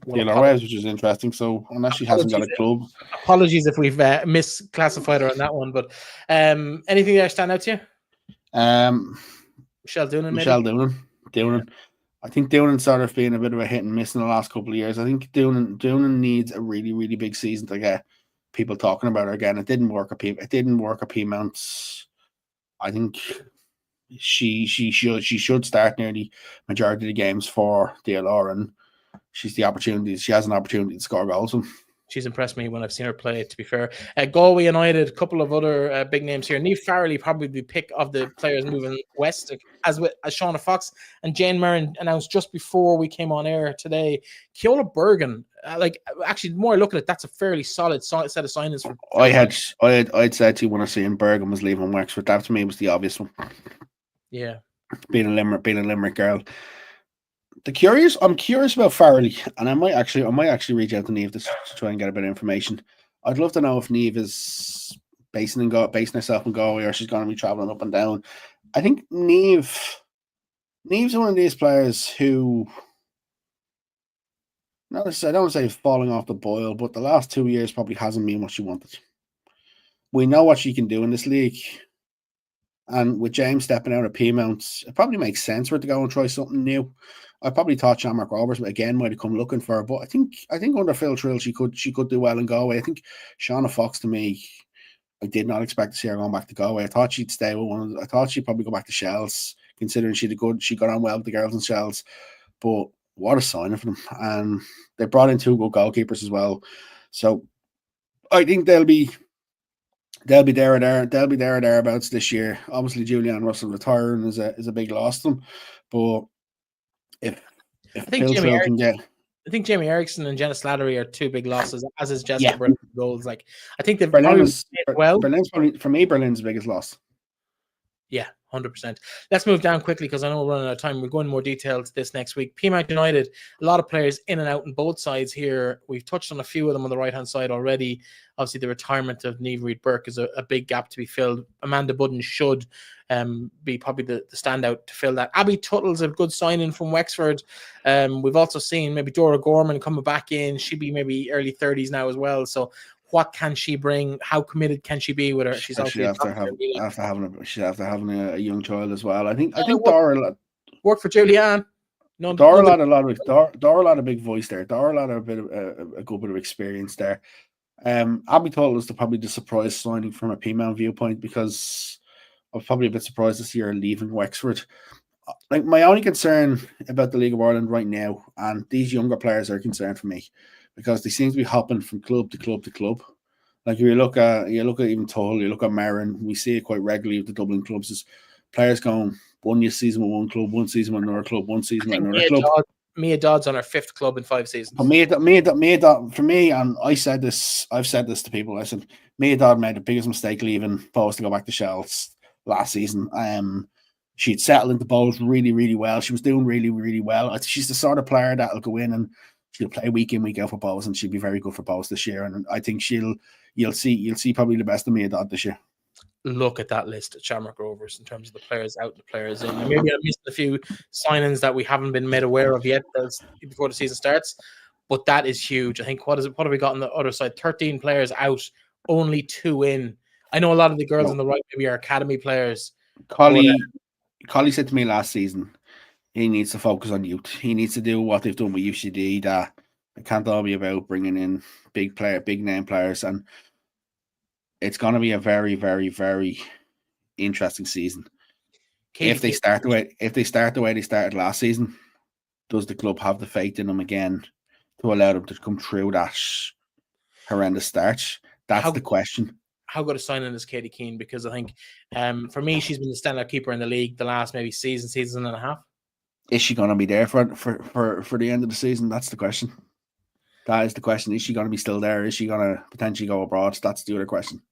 DLR, which is interesting. So unless she hasn't got a club, apologies if we've misclassified her on that one. But anything there stand out to you? Michelle Doonan. I think Doonan's sort of been a bit of a hit and miss in the last couple of years. I think Doonan needs a really, really big season to get people talking about her again. It didn't work at Peamount. I think she should start nearly majority of the games for DLR, and she has an opportunity to score goals. She's impressed me when I've seen her play, to be fair. Galway United, a couple of other big names here. Niamh Farrelly, probably the pick of the players moving west, as Shauna Fox and Jane Merrin announced just before we came on air today. Keola Bergen, actually, the more I look at it, that's a fairly solid set of signings. I'd said to you when I seen Bergen was leaving Wexford, that to me was the obvious one. Yeah, being a Limerick girl. I'm curious about Farrelly, and I might actually reach out to Niamh to try and get a bit of information. I'd love to know if Niamh is basing herself in Galway, or she's going to be traveling up and down. I think Niamh's one of these players who, I don't want to say falling off the boil, but the last 2 years probably hasn't been what she wanted. We know what she can do in this league. And with James stepping out of Peamount, it probably makes sense for her to go and try something new. I probably thought Shamrock Rovers again might have come looking for her, but I think under Phil Trill she could do well in Galway. I think Shauna Fox, to me, I did not expect to see her going back to Galway. I thought she'd stay with I thought she'd probably go back to Shells, considering she got on well with the girls in Shells. But what a signing for them! And they brought in 2 good goalkeepers as well, so I think they'll be there or thereabouts this year. Obviously, Julianne Russell retiring is a big loss to them, but if I think Jamie Erickson and Jenna Slattery are 2 big losses, as is Jessica Berlin goals. Like, I think they've Berlin's the biggest loss. Yeah, 100%. Let's move down quickly because I know we're running out of time. We'll go into more detail to this next week. Peamount United, a lot of players in and out on both sides here. We've touched on a few of them on the right-hand side already. Obviously, the retirement of Niamh Reid Burke is a big gap to be filled. Amanda Budden should be probably the standout to fill that. Abby Tuttle's a good signing from Wexford. We've also seen maybe Dora Gorman coming back in. She'd be maybe early 30s now as well. So what can she bring? How committed can she be with her? She's after having a young child as well. I think Dora worked for Julianne. Dora had a big voice there. Dora had a good bit of experience there. Abby Tuttle is probably the surprise signing from a Peamount viewpoint, because I was probably a bit surprised to see her leaving Wexford. Like, my only concern about the League of Ireland right now, and these younger players are a concern for me, because they seem to be hopping from club to club to club. Like, if you look at even Tull, you look at Marin, we see it quite regularly with the Dublin clubs, is players going one season with one club, one season with another club, one season with another club. Mia Dodd's on her 5th club in 5 seasons. But Mia Dodd, for me, and I've said this to people, I said Mia Dodd made the biggest mistake leaving Bows to go back to Shells last season. She'd settled into Bows really, really well. She was doing really, really well. She's the sort of player that'll go in and she'll play week in, week out for Bows, and she'll be very good for Bows this year. And I think you'll see probably the best of Mia Dodd this year. Look at that list at Shamrock Rovers in terms of the players out, the players in. And maybe I missed a few signings that we haven't been made aware of yet before the season starts, but that is huge. I think what have we got on the other side? 13 players out, only 2 in. I know a lot of the girls on the right maybe are academy players. Collie said to me last season, he needs to focus on youth. He needs to do what they've done with UCD. That it can't all be about bringing in big name players, and it's going to be a very, very, very interesting season. If they start the way they started last season, does the club have the faith in them again to allow them to come through that horrendous start? That's the question. How good a signing is Katie Keane? Because I think, for me, she's been the standout keeper in the league the last maybe season and a half. Is she going to be there for the end of the season? That's the question. That is the question. Is she going to be still there? Is she going to potentially go abroad? That's the other question.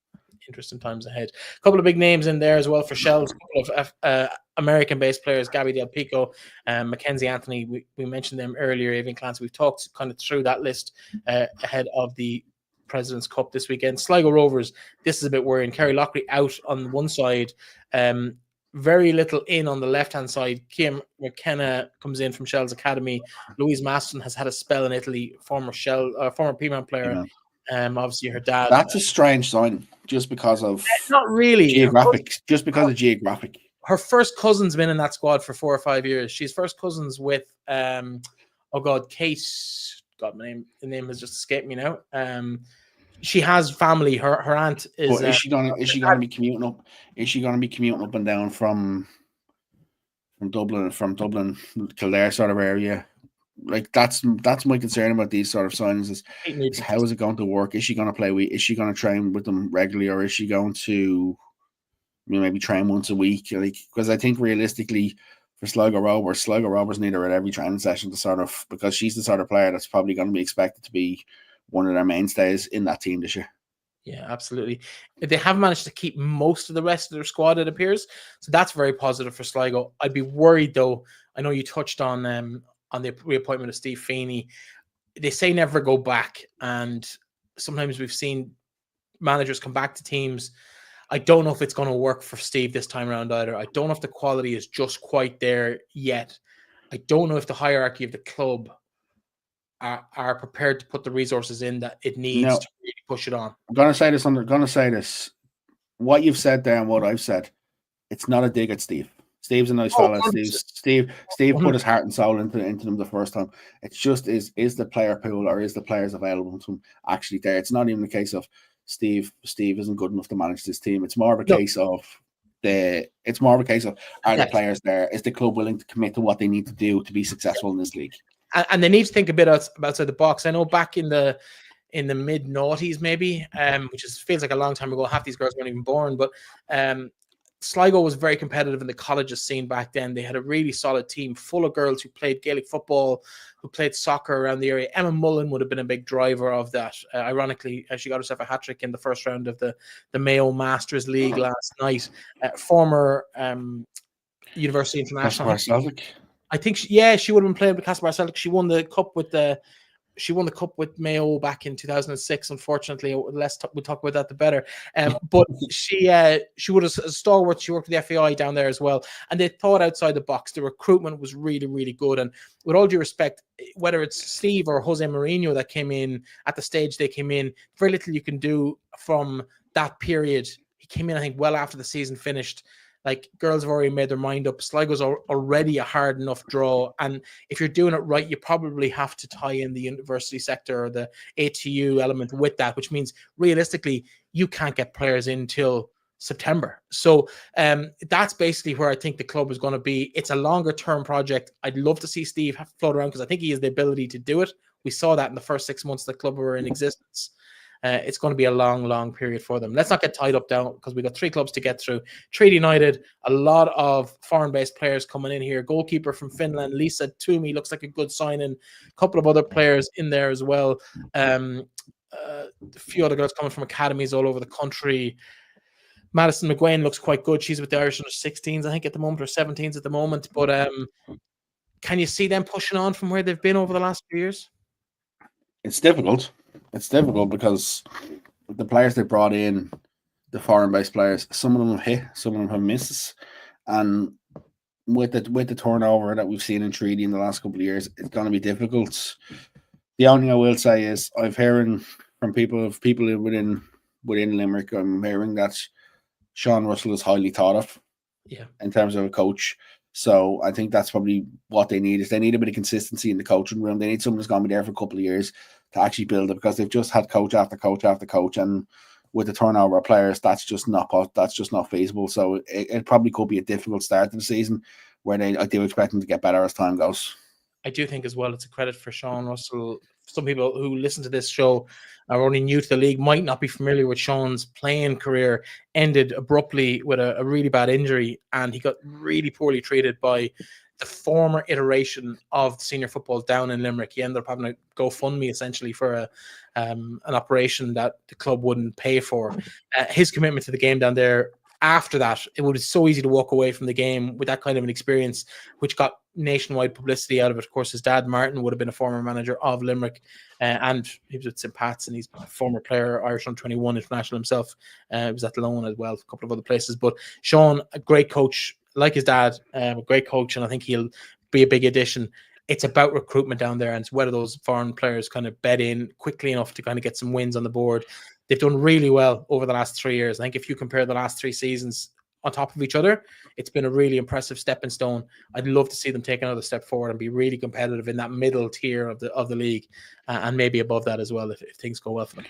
Interesting times ahead. A couple of big names in there as well for Shells. A couple of American-based players, Gabby Del Pico, Mackenzie Anthony. We mentioned them earlier, Evan Clancy. We've talked kind of through that list ahead of the President's Cup this weekend. Sligo Rovers, this is a bit worrying. Kerry Lockery out on one side. Very little in on the left-hand side. Kim McKenna comes in from Shell's Academy. Louise Maston has had a spell in Italy, former Peamount player. Obviously her dad. That's a strange sign, just because of not really geographic. Just because of geographic. Her first cousin's been in that squad for 4 or 5 years. She's first cousins with Kate. God, the name has just escaped me now. She has family. Her aunt is. Well, is she going to be commuting up? Is she going to be commuting up and down from Dublin, Kildare sort of area? Like, that's my concern about these sort of signings is how is it going to work? Is she going to play? Is she going to train with them regularly, or is she going to maybe train once a week? Like, because I think realistically, for Sligo Rovers need her at every training session because she's the sort of player that's probably going to be expected to be one of their mainstays in that team this year. Yeah, absolutely. They have managed to keep most of the rest of their squad, it appears. So that's very positive for Sligo. I'd be worried, though. I know you touched on the reappointment of Steve Feeney. They say never go back, and sometimes we've seen managers come back to teams. I don't know if it's going to work for Steve this time around either. I don't know if the quality is just quite there yet. I don't know if the hierarchy of the club are prepared to put the resources in that it needs to really push it on. I'm going to say this. What you've said there and what I've said, it's not a dig at Steve. Steve's a nice fella. Steve put his heart and soul into them the first time. It's just is the player pool or is the players available to him actually there? It's not even a case of Steve isn't good enough to manage this team. It's more of a case of are the players there? Is the club willing to commit to what they need to do to be successful in this league? And they need to think a bit outside the box. I know back in the mid-noughties maybe, which feels like a long time ago. Half these girls weren't even born, but Sligo was very competitive in the colleges scene back then. They had a really solid team full of girls who played Gaelic football, who played soccer around the area. Emma Mullen would have been a big driver of that. Ironically, she got herself a hat-trick in the first round of the Mayo Masters League last night. Former University International. I think, she would have been playing with Castlebar Celtic. She won the cup with Mayo back in 2006. Unfortunately, we'll talk about that the better. But she was a stalwart. She worked with the FAI down there as well, and they thought outside the box. The recruitment was really, really good. And with all due respect, whether it's Steve or Jose Mourinho that came in at the stage they came in, very little you can do from that period. He came in, I think, well after the season finished. Like, girls have already made their mind up. Sligo's already a hard enough draw. And if you're doing it right, you probably have to tie in the university sector or the ATU element with that, which means realistically, you can't get players in till September. So that's basically where I think the club is going to be. It's a longer term project. I'd love to see Steve float around because I think he has the ability to do it. We saw that in the first 6 months the club were in existence. It's going to be a long, long period for them. Let's not get tied up down because we've got 3 clubs to get through. Treaty United, a lot of foreign-based players coming in here. Goalkeeper from Finland, Lisa Toomey, looks like a good signing. A couple of other players in there as well. A few other girls coming from academies all over the country. Madison McGuane looks quite good. She's with the Irish under 16s, I think, at the moment, or 17s at the moment. But can you see them pushing on from where they've been over the last few years? It's difficult. It's difficult because the players they brought in, the foreign-based players, some of them have hit, some of them have misses, and with the turnover that we've seen in Treaty in the last couple of years, it's going to be difficult. The only thing I will say is I've hearing from people within Limerick, I'm hearing that Sean Russell is highly thought of, in terms of a coach. So I think that's probably what they need. Is they need a bit of consistency in the coaching room. They need someone who's going to be there for a couple of years to actually build it, because they've just had coach after coach after coach, and with the turnover of players, that's just not feasible. So it probably could be a difficult start to the season, where I do expect them to get better as time goes. I do think as well it's a credit for Sean Russell. Some people who listen to this show are only new to the league, might not be familiar with Sean's playing career. Ended abruptly with a really bad injury, and he got really poorly treated by the former iteration of senior football down in Limerick. He ended up having a GoFundMe essentially for an operation that the club wouldn't pay for. His commitment to the game down there, after that, it would be so easy to walk away from the game with that kind of an experience, which got nationwide publicity out of it. Of course, his dad, Martin, would have been a former manager of Limerick, and he was at St. Pat's, and he's a former player, Irish under-21 international himself. He was at Athlone as well, a couple of other places. But Sean, a great coach, like his dad, a great coach, and I think he'll be a big addition. It's about recruitment down there, and it's whether those foreign players kind of bed in quickly enough to kind of get some wins on the board. They've done really well over the last 3 years. I think if you compare the last 3 seasons on top of each other, it's been a really impressive stepping stone. I'd love to see them take another step forward and be really competitive in that middle tier of the league, and maybe above that as well if things go well for them.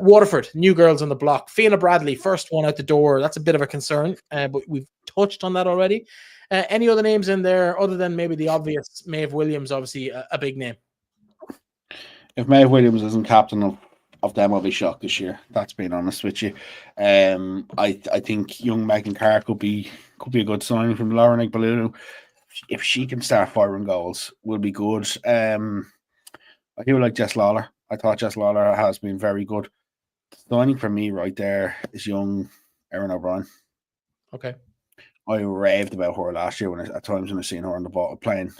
Waterford, new girls on the block. Fiona Bradley, first one out the door. That's a bit of a concern, but we've touched on that already. Any other names in there other than maybe the obvious Maeve Williams, obviously a big name? If Maeve Williams isn't captain of them, I'll be shocked this year. That's being honest with you. I think young Megan Carr could be a good signing from Lauren Igbalulu. If she can start firing goals, will be good. I do like Jess Lawler. I thought Jess Lawler has been very good. The signing for me right there is young Erin O'Brien. Okay. I raved about her last year at times when I seen her on the ball playing.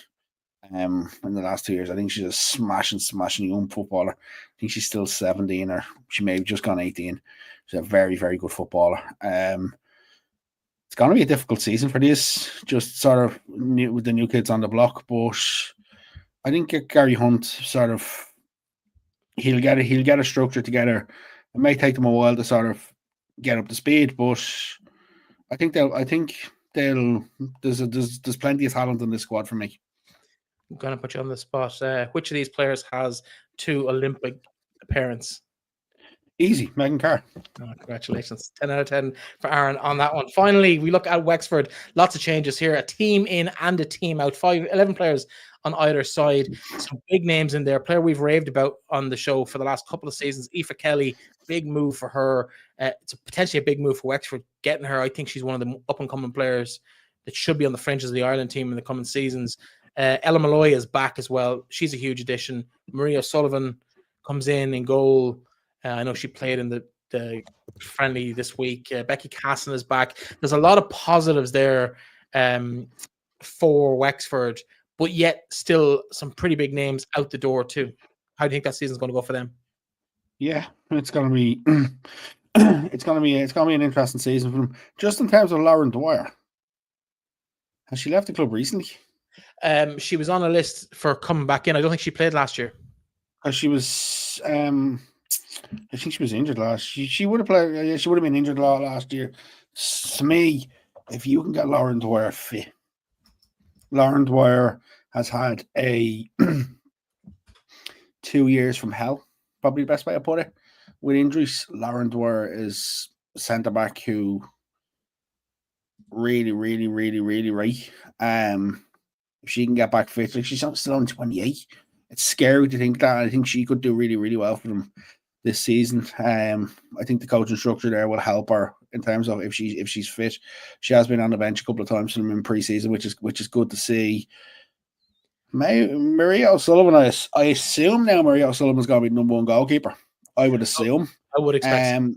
In the last 2 years, I think she's a smashing young footballer. I think she's still 17, or she may have just gone 18. She's a very, very good footballer. It's going to be a difficult season for this, just sort of with the new kids on the block. But I think Gary Hunt sort of he'll get a structure together. It may take them a while to sort of get up to speed, but I think there's plenty of talent in this squad for me. I'm going to put you on the spot. Which of these players has 2 Olympic appearances? Easy, Megan Carr. Oh, congratulations. 10 out of 10 for Aaron on that one. Finally, we look at Wexford. Lots of changes here. A team in and a team out. 11 players on either side. Some big names in there. Player we've raved about on the show for the last couple of seasons, Aoife Kelly. Big move for her. It's potentially a big move for Wexford. Getting her, I think she's one of the up-and-coming players that should be on the fringes of the Ireland team in the coming seasons. Ella Molloy is back as well. She's a huge addition. Maria Sullivan comes in goal. I know she played in the friendly this week. Becky Cassin is back. There's a lot of positives there for Wexford, but yet still some pretty big names out the door too. How do you think that season's going to go for them? Yeah, it's going to be it's going to be an interesting season for them. Just in terms of Lauren Dwyer, has she left the club recently? She was on a list for coming back in. I don't think she played last year. Because she was, I think she was injured last. She would have played. Yeah, she would have been injured last year. To me, if you can get Lauren Dwyer fit, Lauren Dwyer has had a 2 years from hell. Probably the best way to put it. With injuries, Lauren Dwyer is a centre back who really right. If she can get back fit, like she's still on 28. It's scary to think that. I think she could do really well for them this season. I think the coaching structure there will help her in terms of if she's fit. She has been on the bench a couple of times for them in pre-season, which is good to see. Maria O'Sullivan, I assume now Maria O'Sullivan's going to be number one goalkeeper. I would assume. I would expect.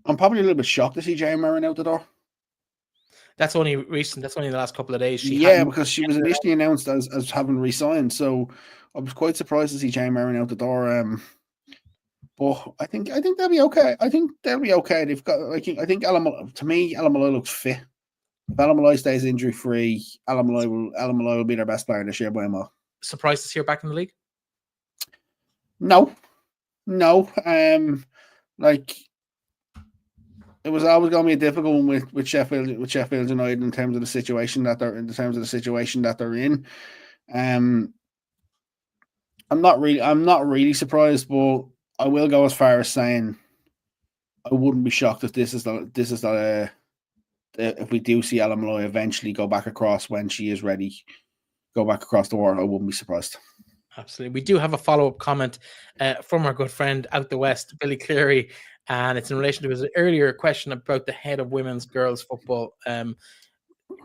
I'm probably a little bit shocked to see Jane Merrin out the door. That's only recent. That's only in the last couple of days. Because she was initially announced as having resigned. So I was quite surprised to see Jane Merrin out the door. But I think they'll be okay. I think they'll be okay. They've got. I think Ella Molloy looks fit. If Ella Molloy stays injury free, Ella Molloy will be their best player this year by a mile. Surprised to see her back in the league? No. It was always going to be a difficult one with Sheffield United in terms of the situation that they're in. I'm not really surprised, but I will go as far as saying I wouldn't be shocked if if we do see Ella Molloy eventually go back across when she is ready, go back across the water. I wouldn't be surprised. Absolutely. We do have a follow-up comment from our good friend out the west, Billy Cleary, and it's in relation to his earlier question about the head of women's girls football.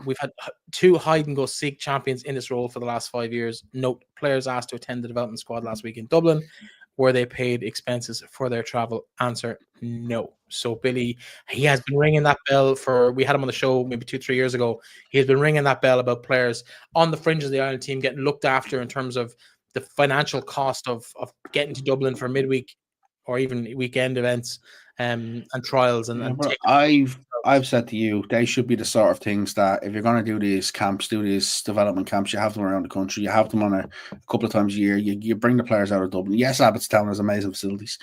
We've had 2 hide-and-go-seek champions in this role for the last 5 years. Note, players asked to attend the development squad last week in Dublin. Were they paid expenses for their travel? Answer, no. So Billy, he has been ringing that bell we had him on the show maybe 2-3 years ago. He has been ringing that bell about players on the fringes of the Ireland team getting looked after in terms of the financial cost of getting to Dublin for midweek or even weekend events and trials. I've said to you, they should be the sort of things that if you're going to do these camps, do these development camps, you have them around the country. You have them on a couple of times a year. You bring the players out of Dublin. Yes, Abbottstown has amazing facilities.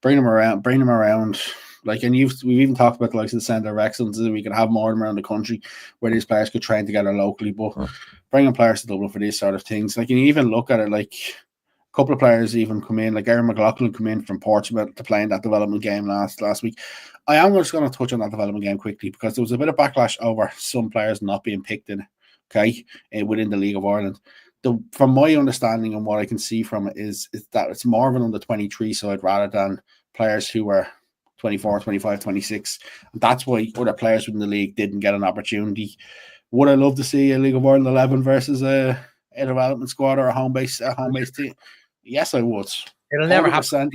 Bring them around. Like, and we've even talked about the likes of the Centre of Excellence, and we can have more of them around the country where these players could train together locally. But bringing players to Dublin for these sort of things, like, you even look at it, like a couple of players even come in, like Aaron McLaughlin come in from Portsmouth to play in that development game last week. I am just going to touch on that development game quickly because there was a bit of backlash over some players not being picked in it, within the League of Ireland. From my understanding and what I can see from it is that it's more of an under 23 side rather than players who were 24, 25, 26. And that's why other players within the league didn't get an opportunity. Would I love to see a League of Ireland 11 versus a development squad or a home base team? Yes, I would. It'll never happen.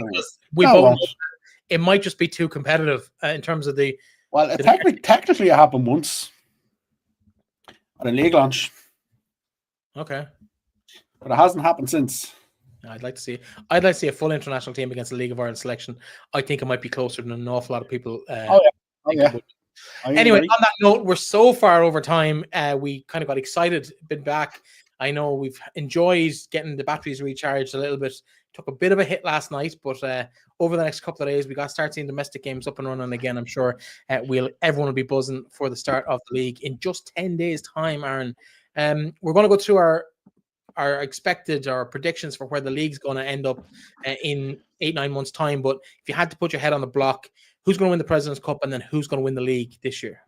It might just be too competitive in terms of the. Well, technically, it happened once at a league launch. Okay, but it hasn't happened since. I'd like to see a full international team against the League of Ireland selection. I think it might be closer than an awful lot of people. Anyway, on that note, we're so far over time. We kind of got excited, been back. I know we've enjoyed getting the batteries recharged a little bit. Took a bit of a hit last night, but over the next couple of days, we got to start seeing domestic games up and running again. I'm sure everyone will be buzzing for the start of the league in just 10 days' time, Aaron. We're going to go through our predictions for where the league's going to end up in 8-9 months' time. But if you had to put your head on the block, who's going to win the President's Cup and then who's going to win the league this year?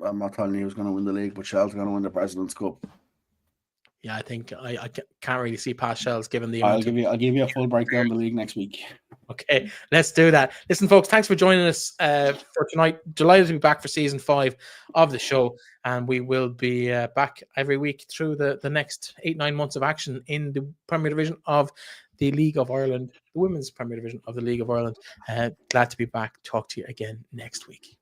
I'm not telling you who's going to win the league, but Shell's going to win the President's Cup. I think I can't really see past Shells given the I'll amount. give you a full breakdown of the league next week. Okay, let's do that. Listen, folks, thanks for joining us for tonight. Delighted to be back for season 5 of the show, and we will be back every week through the next 8-9 months of action in the Premier Division of the League of Ireland, the Women's Premier Division of the League of Ireland. Glad to be back. Talk to you again next week.